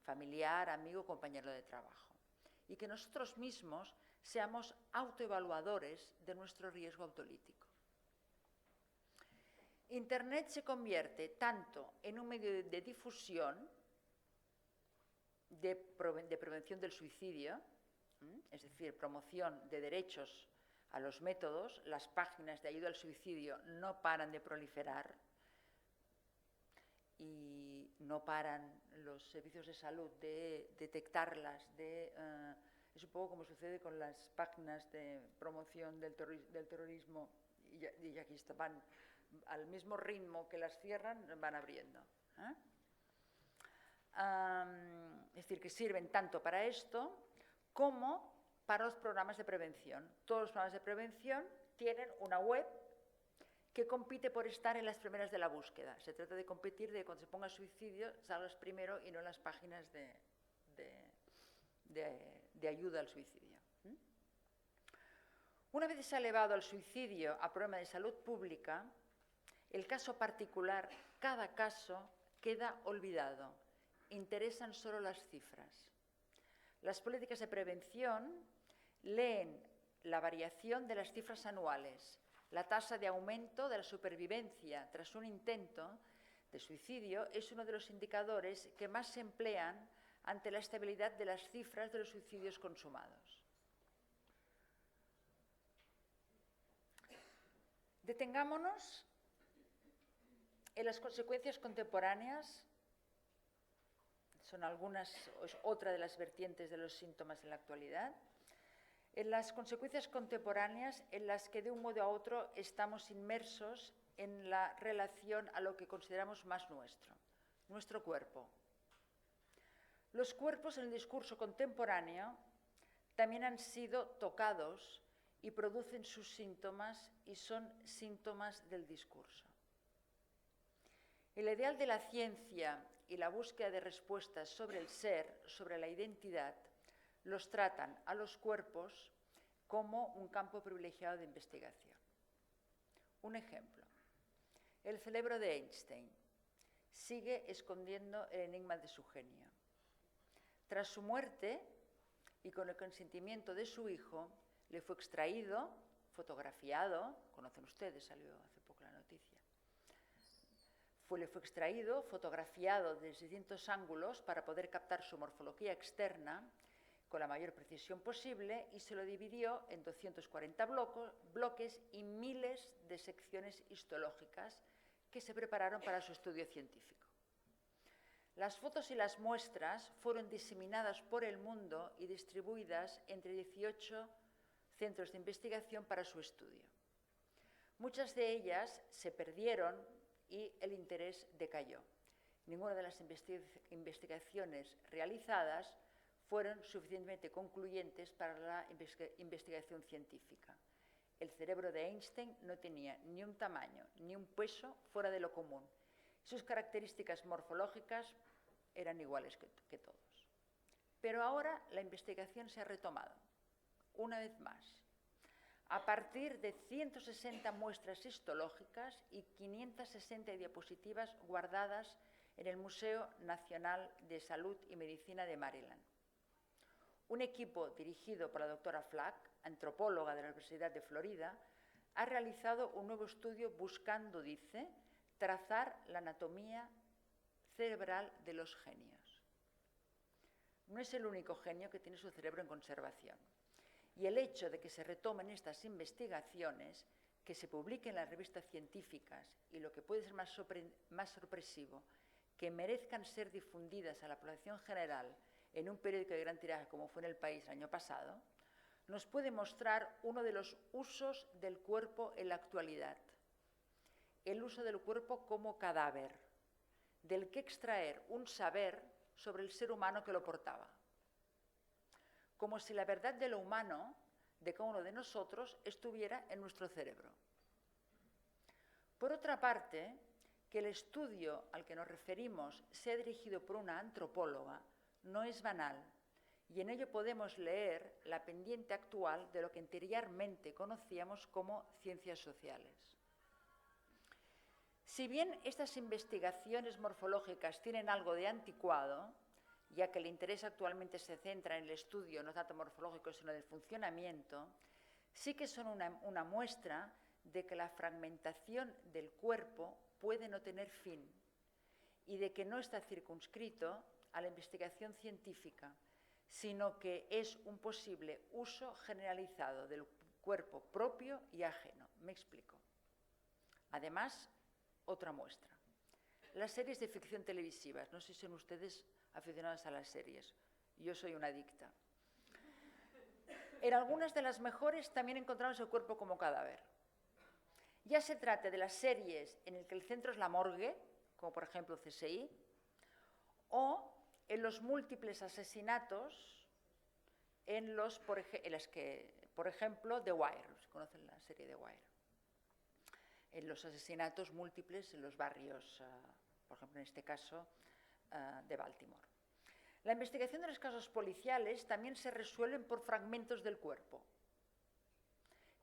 familiar, amigo, compañero de trabajo, y que nosotros mismos seamos autoevaluadores de nuestro riesgo autolítico. Internet se convierte tanto en un medio de difusión, de prevención del suicidio, es decir, promoción de derechos a los métodos. Las páginas de ayuda al suicidio no paran de proliferar y no paran los servicios de salud de detectarlas. Es un poco como sucede con las páginas de promoción del terrorismo y aquí van al mismo ritmo que las cierran, van abriendo. Es decir, que sirven tanto para esto como para los programas de prevención. Todos los programas de prevención tienen una web que compite por estar en las primeras de la búsqueda. Se trata de competir de que cuando se ponga suicidio salgas primero y no en las páginas de ayuda al suicidio. Una vez se ha elevado al suicidio a problema de salud pública, el caso particular, cada caso, queda olvidado. Interesan solo las cifras. Las políticas de prevención leen la variación de las cifras anuales, la tasa de aumento de la supervivencia tras un intento de suicidio es uno de los indicadores que más se emplean ante la estabilidad de las cifras de los suicidios consumados. Detengámonos en las consecuencias contemporáneas. Son algunas, es otra de las vertientes de los síntomas en la actualidad. En las consecuencias contemporáneas en las que de un modo a otro estamos inmersos en la relación a lo que consideramos más nuestro cuerpo. Los cuerpos en el discurso contemporáneo también han sido tocados y producen sus síntomas y son síntomas del discurso. El ideal de la ciencia y la búsqueda de respuestas sobre el ser, sobre la identidad, los tratan a los cuerpos como un campo privilegiado de investigación. Un ejemplo, el cerebro de Einstein sigue escondiendo el enigma de su genio. Tras su muerte, y con el consentimiento de su hijo, le fue extraído, fotografiado, conocen ustedes, salió hace poco la noticia, le fue extraído, fotografiado desde distintos ángulos para poder captar su morfología externa con la mayor precisión posible y se lo dividió en 240 bloques y miles de secciones histológicas que se prepararon para su estudio científico. Las fotos y las muestras fueron diseminadas por el mundo y distribuidas entre 18 centros de investigación para su estudio. Muchas de ellas se perdieron y el interés decayó. Ninguna de las investigaciones realizadas fueron suficientemente concluyentes para la investigación científica. El cerebro de Einstein no tenía ni un tamaño ni un peso fuera de lo común. Sus características morfológicas eran iguales que todos. Pero ahora la investigación se ha retomado, una vez más, a partir de 160 muestras histológicas y 560 diapositivas guardadas en el Museo Nacional de Salud y Medicina de Maryland. Un equipo dirigido por la doctora Flack, antropóloga de la Universidad de Florida, ha realizado un nuevo estudio buscando, dice, trazar la anatomía cerebral de los genios. No es el único genio que tiene su cerebro en conservación. Y el hecho de que se retomen estas investigaciones, que se publiquen en las revistas científicas y lo que puede ser más sorpresivo, que merezcan ser difundidas a la población general en un periódico de gran tiraje como fue en El País el año pasado, nos puede mostrar uno de los usos del cuerpo en la actualidad. El uso del cuerpo como cadáver, del que extraer un saber sobre el ser humano que lo portaba. Como si la verdad de lo humano, de cada uno de nosotros, estuviera en nuestro cerebro. Por otra parte, que el estudio al que nos referimos sea dirigido por una antropóloga no es banal, y en ello podemos leer la pendiente actual de lo que anteriormente conocíamos como ciencias sociales. Si bien estas investigaciones morfológicas tienen algo de anticuado, ya que el interés actualmente se centra en el estudio no tanto morfológico sino del funcionamiento, sí que son una muestra de que la fragmentación del cuerpo puede no tener fin y de que no está circunscrito a la investigación científica, sino que es un posible uso generalizado del cuerpo propio y ajeno. Me explico. Además, otra muestra. Las series de ficción televisivas. No sé si son ustedes aficionados a las series. Yo soy una adicta. En algunas de las mejores también encontramos el cuerpo como cadáver. Ya se trate de las series en las que el centro es la morgue, como por ejemplo CSI, o en los múltiples asesinatos en las que, por ejemplo, The Wire, ¿conocen la serie The Wire? En los asesinatos múltiples en los barrios, por ejemplo, en este caso, de Baltimore. La investigación de los casos policiales también se resuelven por fragmentos del cuerpo,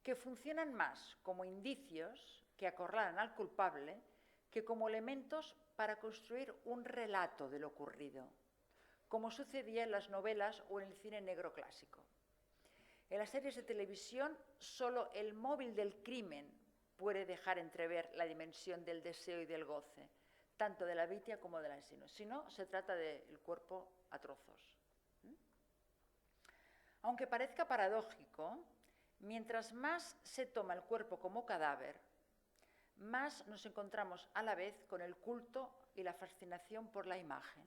que funcionan más como indicios que acorralan al culpable que como elementos para construir un relato de lo ocurrido, como sucedía en las novelas o en el cine negro clásico. En las series de televisión, solo el móvil del crimen puede dejar entrever la dimensión del deseo y del goce, tanto de la víctima como del asesino. Si no, se trata del cuerpo a trozos. Aunque parezca paradójico, mientras más se toma el cuerpo como cadáver, más nos encontramos a la vez con el culto y la fascinación por la imagen.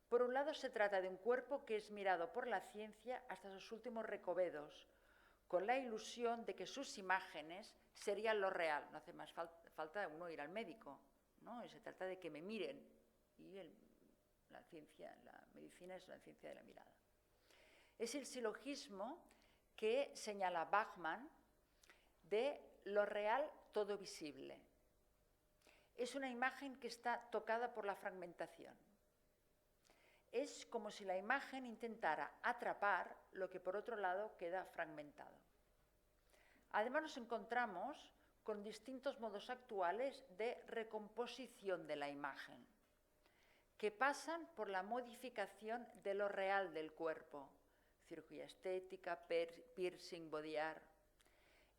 Por un lado, se trata de un cuerpo que es mirado por la ciencia hasta sus últimos recovedos, con la ilusión de que sus imágenes serían lo real. No hace más falta uno ir al médico, ¿no? Se trata de que me miren, y la medicina es la ciencia de la mirada. Es el silogismo que señala Bachmann de lo real todo visible. Es una imagen que está tocada por la fragmentación. Es como si la imagen intentara atrapar lo que por otro lado queda fragmentado. Además nos encontramos con distintos modos actuales de recomposición de la imagen, que pasan por la modificación de lo real del cuerpo, cirugía estética, piercing, body art.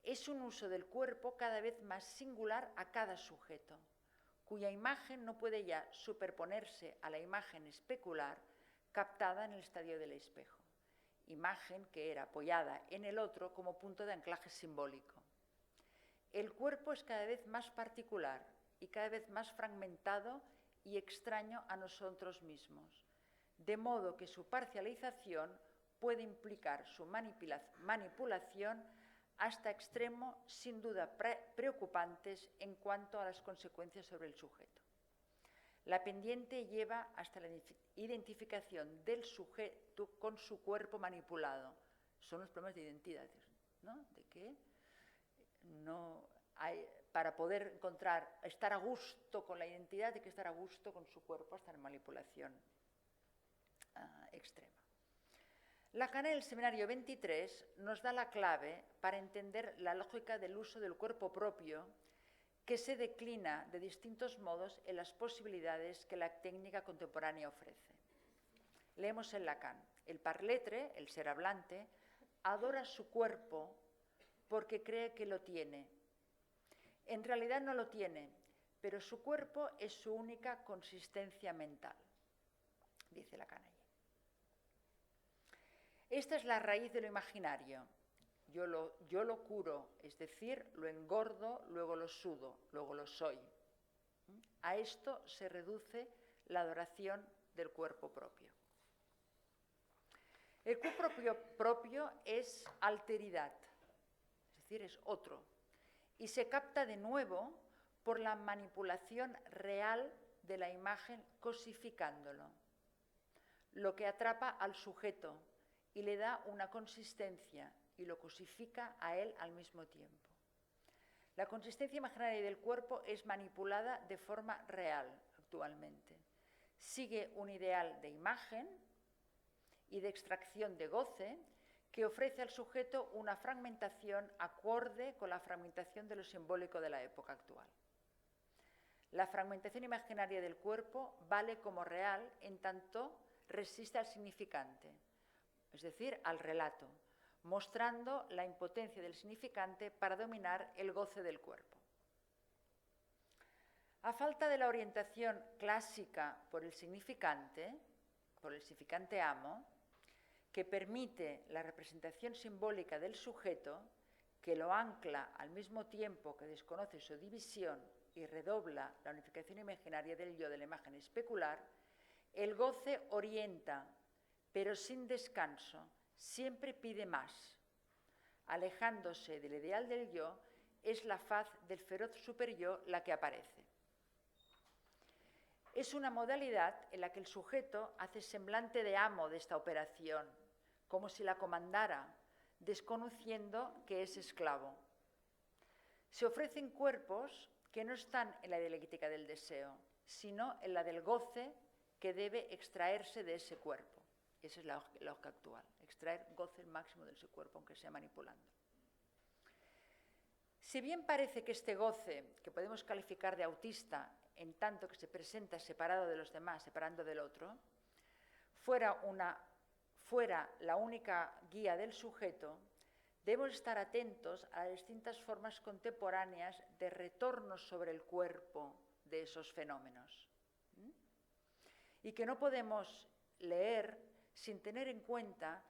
Es un uso del cuerpo cada vez más singular a cada sujeto, cuya imagen no puede ya superponerse a la imagen especular captada en el estadio del espejo, imagen que era apoyada en el otro como punto de anclaje simbólico. El cuerpo es cada vez más particular y cada vez más fragmentado y extraño a nosotros mismos, de modo que su parcialización puede implicar su manipulación hasta extremos sin duda preocupantes en cuanto a las consecuencias sobre el sujeto. La pendiente lleva hasta la identificación del sujeto con su cuerpo manipulado. Son los problemas de identidad, ¿no? De que no hay, para poder estar a gusto con la identidad, hay que estar a gusto con su cuerpo hasta la manipulación extrema. Lacan en el seminario 23 nos da la clave para entender la lógica del uso del cuerpo propio, que se declina de distintos modos en las posibilidades que la técnica contemporánea ofrece. Leemos en Lacan: el parletre, el ser hablante, adora su cuerpo porque cree que lo tiene. En realidad no lo tiene, pero su cuerpo es su única consistencia mental, dice Lacan allí. Esta es la raíz de lo imaginario. Yo lo curo, es decir, lo engordo, luego lo sudo, luego lo soy. A esto se reduce la adoración del cuerpo propio. El cuerpo propio es alteridad, es decir, es otro, y se capta de nuevo por la manipulación real de la imagen cosificándolo, lo que atrapa al sujeto y le da una consistencia y lo cosifica a él al mismo tiempo. La consistencia imaginaria del cuerpo es manipulada de forma real actualmente. Sigue un ideal de imagen y de extracción de goce que ofrece al sujeto una fragmentación acorde con la fragmentación de lo simbólico de la época actual. La fragmentación imaginaria del cuerpo vale como real en tanto resiste al significante, es decir, al relato, mostrando la impotencia del significante para dominar el goce del cuerpo. A falta de la orientación clásica por el significante amo, que permite la representación simbólica del sujeto, que lo ancla al mismo tiempo que desconoce su división y redobla la unificación imaginaria del yo de la imagen especular, el goce orienta, pero sin descanso, siempre pide más. Alejándose del ideal del yo, es la faz del feroz superyo la que aparece. Es una modalidad en la que el sujeto hace semblante de amo de esta operación, como si la comandara, desconociendo que es esclavo. Se ofrecen cuerpos que no están en la dialéctica del deseo, sino en la del goce que debe extraerse de ese cuerpo. Esa es la lógica actual, extraer goce máximo de ese cuerpo, aunque sea manipulando. Si bien parece que este goce, que podemos calificar de autista, en tanto que se presenta separado de los demás, separando del otro, fuera la única guía del sujeto, debemos estar atentos a las distintas formas contemporáneas de retorno sobre el cuerpo de esos fenómenos. Y que no podemos leer sin tener en cuenta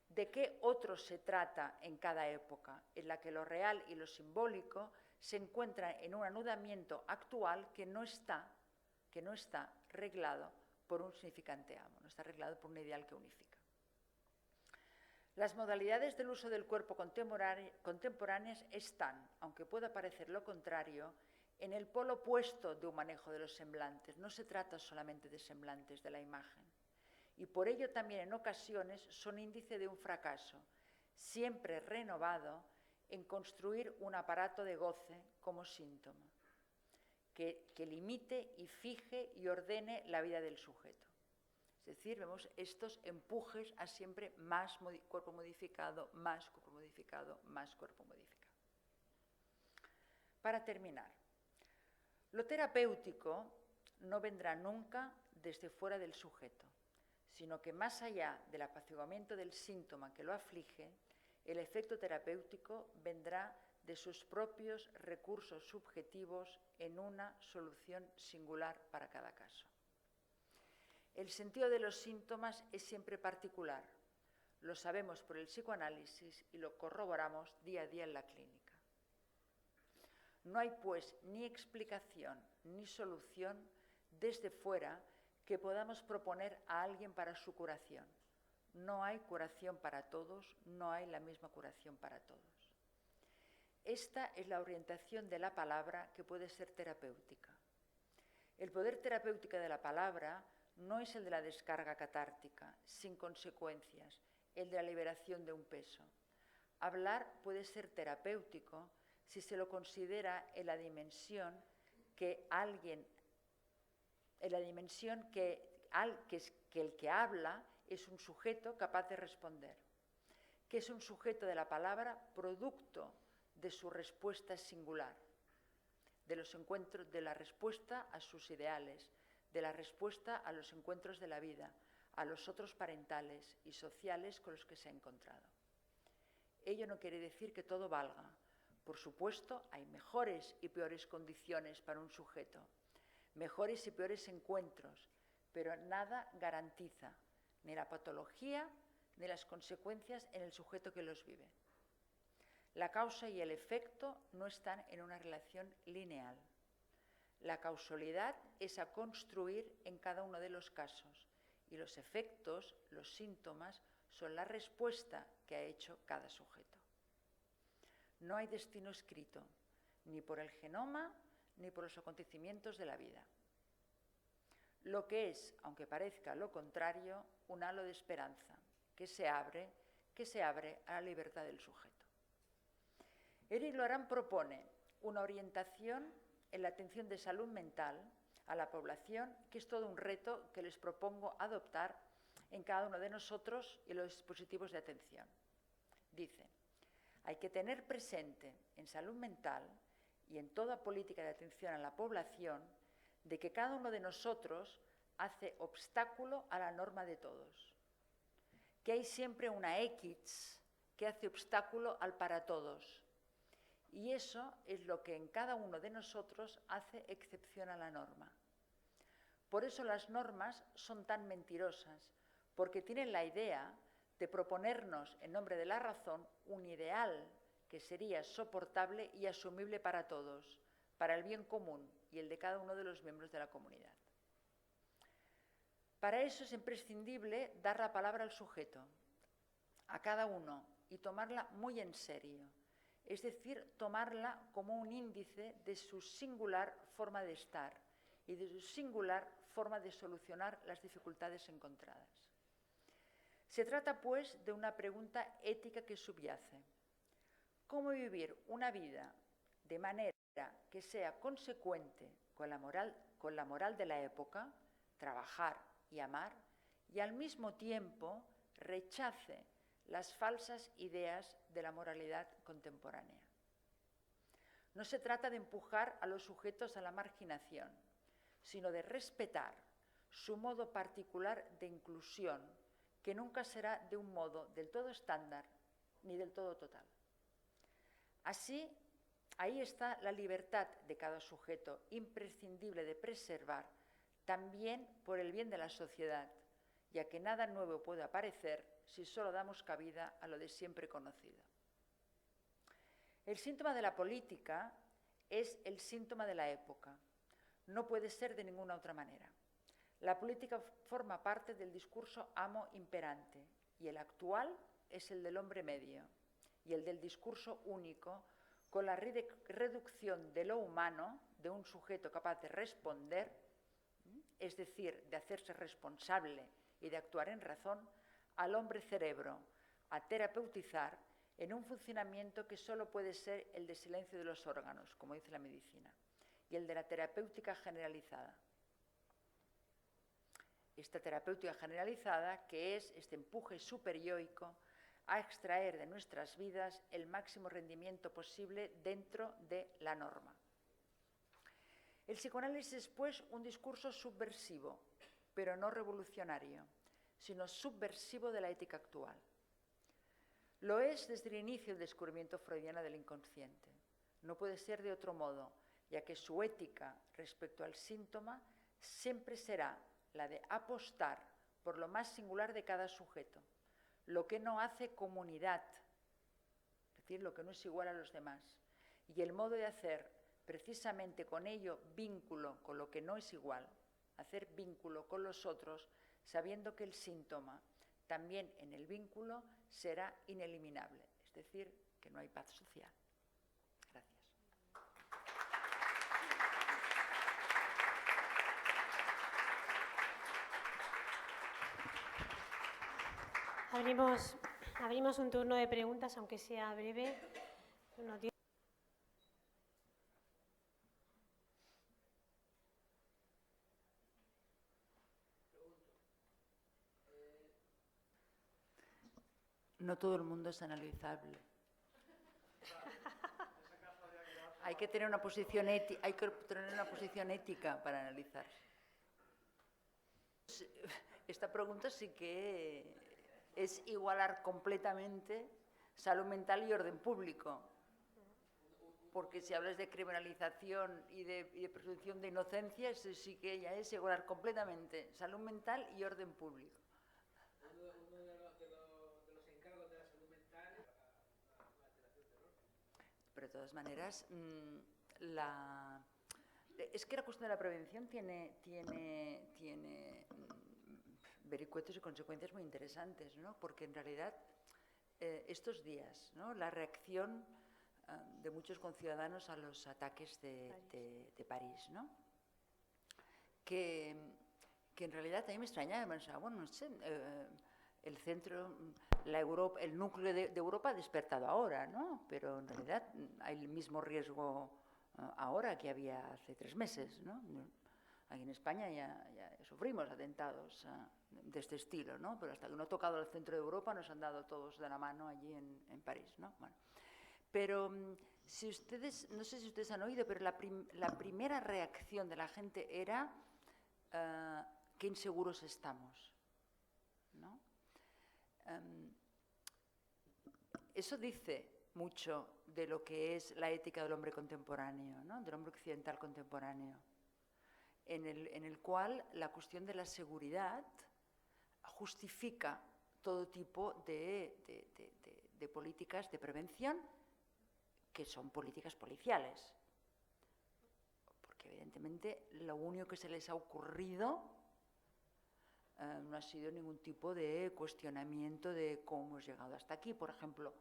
de qué otro se trata en cada época, en la que lo real y lo simbólico se encuentran en un anudamiento actual que no está reglado por un significante amo, no está reglado por un ideal que unifica. Las modalidades del uso del cuerpo contemporáneas están, aunque pueda parecer lo contrario, en el polo opuesto de un manejo de los semblantes. No se trata solamente de semblantes de la imagen. Y por ello también en ocasiones son índice de un fracaso, siempre renovado, en construir un aparato de goce como síntoma, que limite y fije y ordene la vida del sujeto. Es decir, vemos estos empujes a siempre más cuerpo modificado, más cuerpo modificado, más cuerpo modificado. Para terminar, lo terapéutico no vendrá nunca desde fuera del sujeto, sino que más allá del apaciguamiento del síntoma que lo aflige, el efecto terapéutico vendrá de sus propios recursos subjetivos en una solución singular para cada caso. El sentido de los síntomas es siempre particular. Lo sabemos por el psicoanálisis y lo corroboramos día a día en la clínica. No hay, pues, ni explicación ni solución desde fuera que podamos proponer a alguien para su curación. No hay curación para todos, no hay la misma curación para todos. Esta es la orientación de la palabra que puede ser terapéutica. El poder terapéutico de la palabra no es el de la descarga catártica, sin consecuencias, el de la liberación de un peso. Hablar puede ser terapéutico si se lo considera en la dimensión que el que habla es un sujeto capaz de responder, que es un sujeto de la palabra producto de su respuesta singular, de los encuentros, de la respuesta a sus ideales, de la respuesta a los encuentros de la vida, a los otros parentales y sociales con los que se ha encontrado. Ello no quiere decir que todo valga. Por supuesto, hay mejores y peores condiciones para un sujeto, mejores y peores encuentros, pero nada garantiza ni la patología ni las consecuencias en el sujeto que los vive. La causa y el efecto no están en una relación lineal. La causalidad es a construir en cada uno de los casos y los efectos, los síntomas, son la respuesta que ha hecho cada sujeto. No hay destino escrito, ni por el genoma, ni por los acontecimientos de la vida. Lo que es, aunque parezca lo contrario, un halo de esperanza que se abre a la libertad del sujeto. Éric Laurent propone una orientación en la atención de salud mental a la población, que es todo un reto que les propongo adoptar en cada uno de nosotros y los dispositivos de atención. Dice: hay que tener presente en salud mental y en toda política de atención a la población de que cada uno de nosotros hace obstáculo a la norma de todos, que hay siempre una X que hace obstáculo al para todos, y eso es lo que en cada uno de nosotros hace excepción a la norma. Por eso las normas son tan mentirosas, porque tienen la idea de proponernos en nombre de la razón un ideal que sería soportable y asumible para todos, para el bien común y el de cada uno de los miembros de la comunidad. Para eso es imprescindible dar la palabra al sujeto, a cada uno, y tomarla muy en serio, es decir, tomarla como un índice de su singular forma de estar y de su singular forma de solucionar las dificultades encontradas. Se trata, pues, de una pregunta ética que subyace. ¿Cómo vivir una vida de manera que sea consecuente con la moral de la época, trabajar y amar, y al mismo tiempo rechace las falsas ideas de la moralidad contemporánea? No se trata de empujar a los sujetos a la marginación, sino de respetar su modo particular de inclusión, que nunca será de un modo del todo estándar ni del todo total. Así, ahí está la libertad de cada sujeto, imprescindible de preservar, también por el bien de la sociedad, ya que nada nuevo puede aparecer si solo damos cabida a lo de siempre conocido. El síntoma de la política es el síntoma de la época. No puede ser de ninguna otra manera. La política forma parte del discurso amo imperante y el actual es el del hombre medio y el del discurso único, con la reducción de lo humano, de un sujeto capaz de responder, es decir, de hacerse responsable y de actuar en razón, al hombre cerebro, a terapeutizar en un funcionamiento que solo puede ser el de silencio de los órganos, como dice la medicina, y el de la terapéutica generalizada. Esta terapéutica generalizada, que es este empuje superyoico a extraer de nuestras vidas el máximo rendimiento posible dentro de la norma. El psicoanálisis es, pues, un discurso subversivo, pero no revolucionario, sino subversivo de la ética actual. Lo es desde el inicio del descubrimiento freudiano del inconsciente. No puede ser de otro modo, ya que su ética respecto al síntoma siempre será la de apostar por lo más singular de cada sujeto, lo que no hace comunidad, es decir, lo que no es igual a los demás, y el modo de hacer precisamente con ello vínculo con lo que no es igual, hacer vínculo con los otros, sabiendo que el síntoma también en el vínculo será ineliminable, es decir, que no hay paz social. Gracias. Abrimos un turno de preguntas, aunque sea breve. No todo el mundo es analizable. Hay que tener una posición ética para analizar. Esta pregunta sí que es igualar completamente salud mental y orden público. Porque si hablas de criminalización y de presunción de inocencia, eso sí que ya es igualar completamente salud mental y orden público. Pero de todas maneras, es que la cuestión de la prevención tiene vericuetos y consecuencias muy interesantes, ¿no? Porque en realidad estos días, ¿no?, la reacción de muchos conciudadanos a los ataques de París, ¿no?, que en realidad a mí me extrañaba, pensaba, bueno, no sé, el centro, el núcleo de Europa ha despertado ahora, ¿no? Pero en realidad hay el mismo riesgo ahora que había hace 3 meses, ¿no? Aquí en España ya sufrimos atentados de este estilo, ¿no? Pero hasta que no ha tocado el centro de Europa nos han dado todos de la mano allí en París, ¿no? Bueno, pero si ustedes, no sé si ustedes han oído, pero la primera reacción de la gente era qué inseguros estamos, ¿no? Eso dice mucho de lo que es la ética del hombre contemporáneo, ¿no?, del hombre occidental contemporáneo, en el cual la cuestión de la seguridad justifica todo tipo de políticas de prevención que son políticas policiales. Porque evidentemente lo único que se les ha ocurrido no ha sido ningún tipo de cuestionamiento de cómo hemos llegado hasta aquí. Por ejemplo,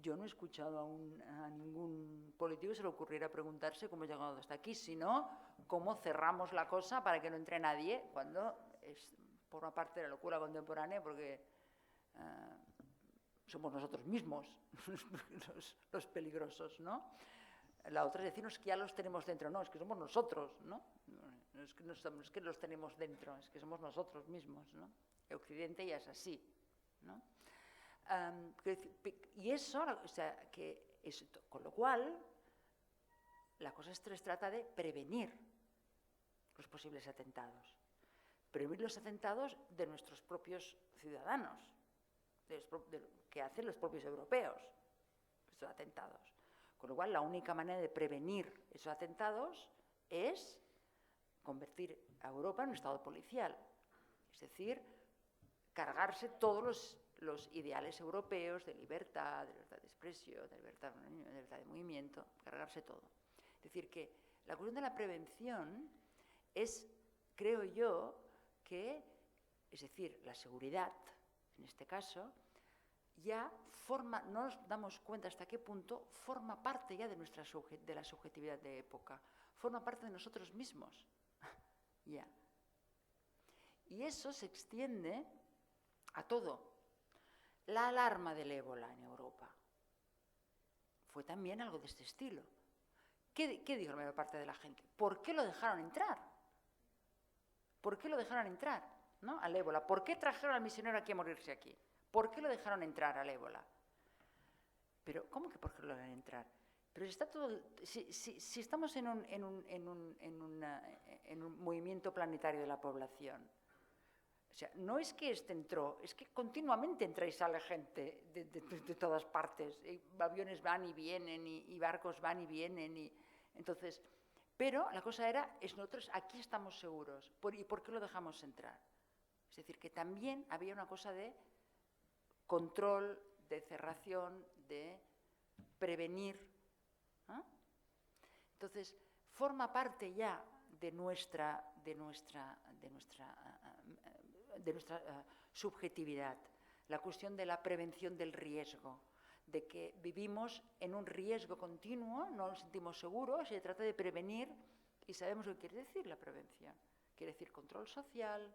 yo no he escuchado a ningún político se le ocurriera preguntarse cómo hemos llegado hasta aquí, sino cómo cerramos la cosa para que no entre nadie, cuando es por una parte la locura contemporánea, porque somos nosotros mismos los peligrosos, ¿no? La otra es decirnos que ya los tenemos dentro, no, es que somos nosotros, ¿no? No es que los tenemos dentro, es que somos nosotros mismos, ¿no? El Occidente ya es así, ¿no? Y eso, o sea, con lo cual, la cosa se trata de prevenir los posibles atentados. Prevenir los atentados de nuestros propios ciudadanos, que hacen los propios europeos, estos atentados. Con lo cual, la única manera de prevenir esos atentados es convertir a Europa en un estado policial, es decir, cargarse todos los ideales europeos de libertad de expresión, de libertad de movimiento, cargarse todo. Es decir, que la cuestión de la prevención es, creo yo, es decir, la seguridad, en este caso, ya forma, no nos damos cuenta hasta qué punto forma parte ya de la subjetividad de época, forma parte de nosotros mismos. Ya. Y eso se extiende a todo. La alarma del ébola en Europa fue también algo de este estilo. ¿Qué dijo la mayor parte de la gente? ¿Por qué lo dejaron entrar? ¿Por qué lo dejaron entrar, ¿no? Al ébola? ¿Por qué trajeron al misionero aquí a morirse aquí? ¿Por qué lo dejaron entrar al ébola? Pero, ¿cómo que por qué lo dejaron entrar? Pero está todo, si estamos en un movimiento planetario de la población, o sea, no es que este entró, es que continuamente entra y sale gente de todas partes. Y aviones van y vienen y barcos van y vienen. Entonces, pero la cosa era, nosotros aquí estamos seguros. ¿Y por qué lo dejamos entrar? Es decir, que también había una cosa de control, de cerración, de prevenir. ¿Eh? Entonces, forma parte ya de nuestra subjetividad, la cuestión de la prevención del riesgo, de que vivimos en un riesgo continuo, no nos sentimos seguros, y se trata de prevenir, y sabemos lo que quiere decir la prevención. Quiere decir control social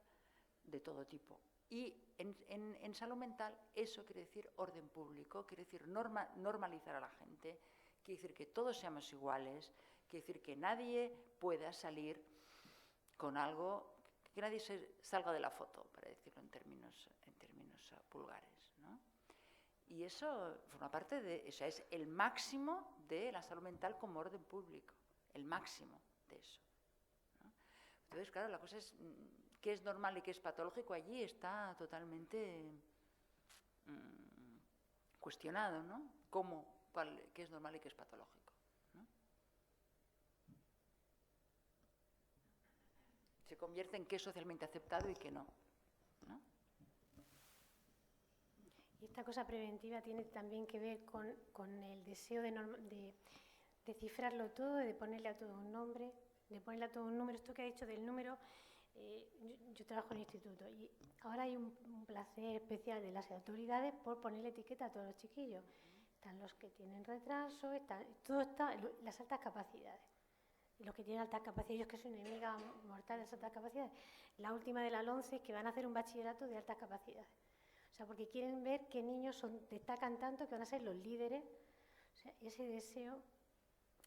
de todo tipo. Y en salud mental eso quiere decir orden público, quiere decir normalizar a la gente, quiere decir que todos seamos iguales, quiere decir que nadie pueda salir con algo, que nadie salga de la foto, para decirlo en términos vulgares, ¿no? Y eso forma parte de, o sea, es el máximo de la salud mental como orden público, el máximo de eso, ¿no? Entonces, claro, la cosa es qué es normal y qué es patológico, allí está totalmente cuestionado, ¿no? ¿Qué es normal y qué es patológico, ¿no? Se convierte en qué es socialmente aceptado y qué no, ¿no? Y esta cosa preventiva tiene también que ver con el deseo de cifrarlo todo, de ponerle a todo un nombre, de ponerle a todo un número. Esto que ha dicho del número, yo trabajo en el instituto y ahora hay un placer especial de las autoridades por ponerle etiqueta a todos los chiquillos. Están los que tienen retraso, las altas capacidades. Los que tienen altas capacidades, yo es que soy enemiga mortal de las altas capacidades. La última de la LONCE es que van a hacer un bachillerato de altas capacidades. O sea, porque quieren ver qué niños destacan tanto que van a ser los líderes. O sea, ese deseo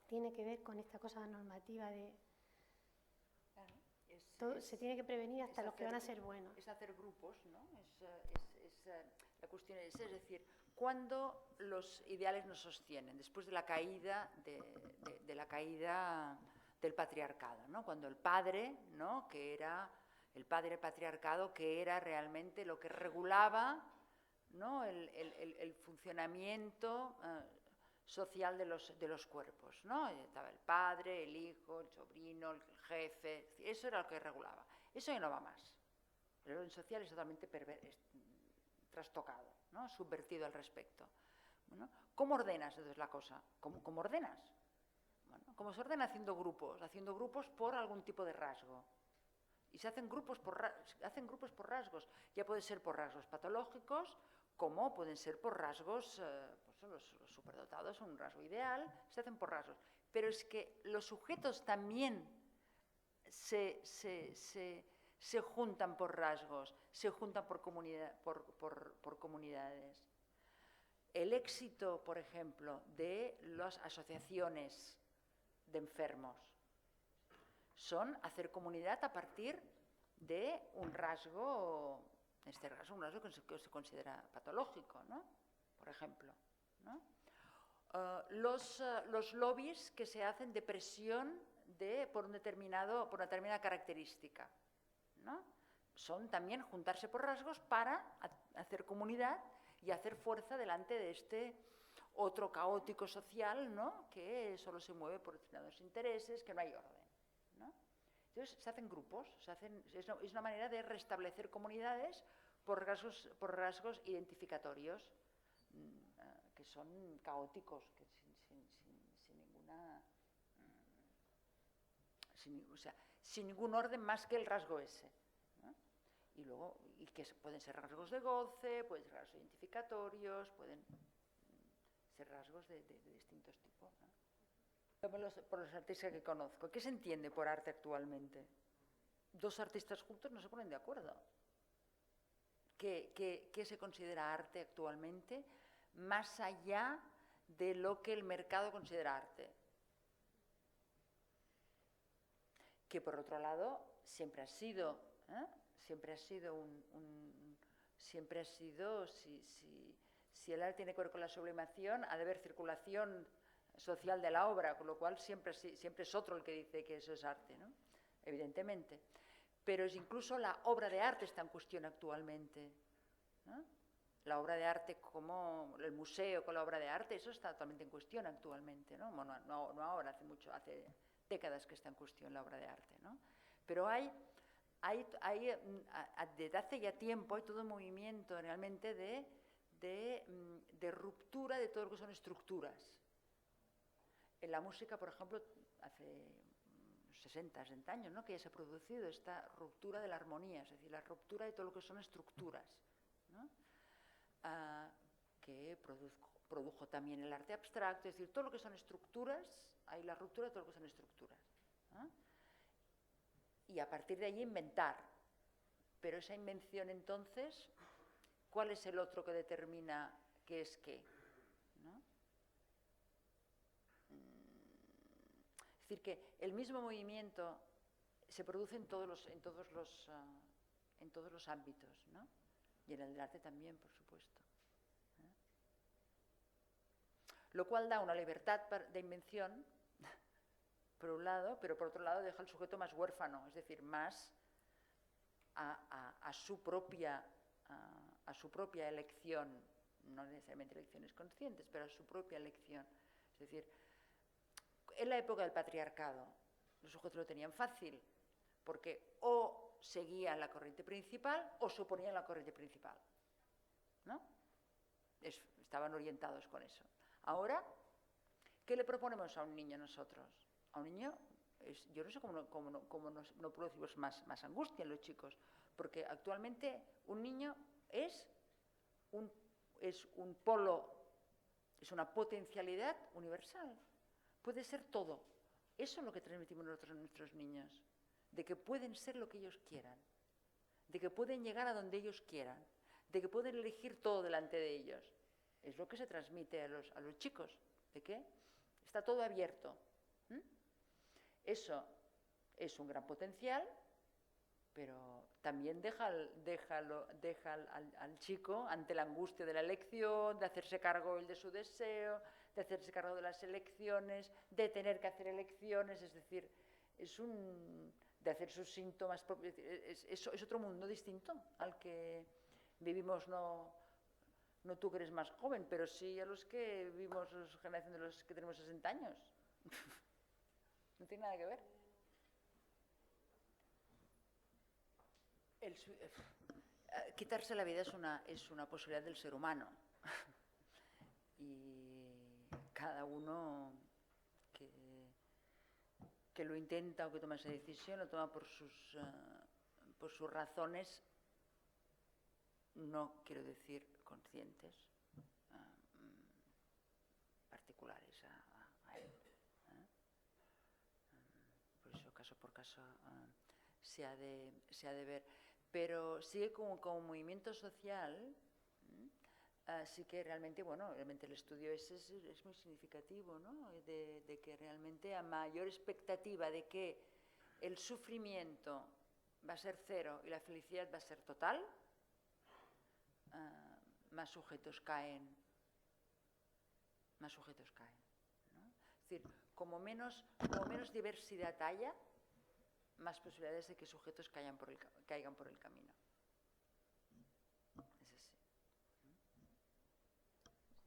tiene que ver con esta cosa normativa de... Claro, se tiene que prevenir hasta los que van a ser buenos. Es hacer grupos, ¿no? La cuestión es decir, cuando los ideales nos sostienen, después de la caída del patriarcado, ¿no? Cuando el padre, ¿no? Que era el padre patriarcado, que era realmente lo que regulaba, ¿no? el funcionamiento social de los cuerpos, ¿no? Estaba el padre, el hijo, el sobrino, el jefe, eso era lo que regulaba. Eso ya no va más. El orden social es totalmente trastocado, ¿no? Subvertido al respecto. Bueno, ¿cómo ordenas entonces la cosa? ¿Cómo ordenas? Bueno, ¿cómo se ordena? Haciendo grupos por algún tipo de rasgo. Y se hacen grupos por rasgos. Ya puede ser por rasgos patológicos, como pueden ser por rasgos, pues los superdotados son un rasgo ideal, se hacen por rasgos. Pero es que los sujetos también se juntan por rasgos, se juntan por comunidades. El éxito, por ejemplo, de las asociaciones de enfermos son hacer comunidad a partir de un rasgo, en este caso un rasgo que se considera patológico, ¿no? Por ejemplo, ¿no? Los lobbies que se hacen de presión por una determinada característica, ¿no? Son también juntarse por rasgos para hacer comunidad y hacer fuerza delante de este otro caótico social, ¿no? Que solo se mueve por determinados intereses, que no hay orden, ¿no? Entonces se hacen grupos, es una manera de restablecer comunidades por rasgos identificatorios que son caóticos, que sin ningún orden más que el rasgo ese, ¿no? y que pueden ser rasgos de goce, pueden ser rasgos identificatorios, pueden ser rasgos de distintos tipos, ¿no? Por los artistas que conozco, ¿qué se entiende por arte actualmente? Dos artistas juntos no se ponen de acuerdo. ¿Qué se considera arte actualmente más allá de lo que el mercado considera arte? Que por otro lado siempre ha sido, si el arte tiene que ver con la sublimación, ha de haber circulación social de la obra, con lo cual siempre es otro el que dice que eso es arte, ¿no? Evidentemente. Pero es incluso la obra de arte está en cuestión actualmente, ¿no? La obra de arte como el museo con la obra de arte, eso está totalmente en cuestión actualmente, ¿no? Bueno, no ahora, hace décadas que está en cuestión la obra de arte, ¿no? Pero desde hace ya tiempo hay todo un movimiento realmente de ruptura de todo lo que son estructuras. En la música, por ejemplo, hace 60 años, ¿no?, que ya se ha producido esta ruptura de la armonía, es decir, la ruptura de todo lo que son estructuras, ¿no? Que produjo también el arte abstracto, es decir, todo lo que son estructuras, hay la ruptura de todo lo que son estructuras, ¿no? Y a partir de allí inventar. Pero esa invención, entonces, ¿cuál es el otro que determina qué es qué? ¿No? Es decir, que el mismo movimiento se produce en todos los ámbitos, ¿no? Y en el del arte también, por supuesto, ¿eh? Lo cual da una libertad de invención, por un lado, pero por otro lado deja al sujeto más huérfano, es decir, más a su propia elección, no necesariamente elecciones conscientes, pero a su propia elección. Es decir, en la época del patriarcado, los sujetos lo tenían fácil, porque o seguían la corriente principal o se oponían a la corriente principal, ¿no? Estaban orientados con eso. Ahora, ¿qué le proponemos a un niño nosotros? A un niño, yo no sé cómo no producimos más angustia en los chicos, porque actualmente un niño es un polo, es una potencialidad universal. Puede ser todo. Eso es lo que transmitimos nosotros a nuestros niños, de que pueden ser lo que ellos quieran, de que pueden llegar a donde ellos quieran, de que pueden elegir todo delante de ellos. Es lo que se transmite a los chicos, de que está todo abierto. Eso es un gran potencial, pero también deja al chico ante la angustia de la elección, de hacerse cargo él de su deseo, de hacerse cargo de las elecciones, de tener que hacer elecciones, es decir, de hacer sus síntomas propios. Es otro mundo distinto al que vivimos, no tú que eres más joven, pero sí a los que vivimos, la generación de los que tenemos 60 años. No tiene nada que ver. Quitarse la vida es una posibilidad del ser humano. Y cada uno que lo intenta o que toma esa decisión lo toma por sus razones, no quiero decir conscientes, particulares a él. Por eso, caso por caso, se ha de ver. Pero sí, como movimiento social, sí que realmente, realmente el estudio es muy significativo, ¿no? De que realmente a mayor expectativa de que el sufrimiento va a ser cero y la felicidad va a ser total, más sujetos caen, ¿no? Es decir, como menos diversidad haya, más posibilidades de que sujetos caigan por el camino. Es así.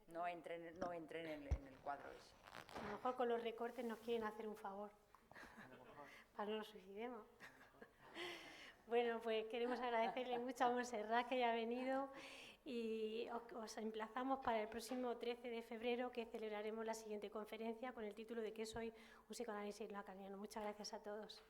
No entren en el cuadro ese. A lo mejor con los recortes nos quieren hacer un favor. Para que no nos suicidemos. Bueno, pues queremos agradecerle mucho a Montserrat que haya venido y os emplazamos para el próximo 13 de febrero, que celebraremos la siguiente conferencia con el título de ¿Qué soy? Un psicoanálisis lacaniano. Muchas gracias a todos.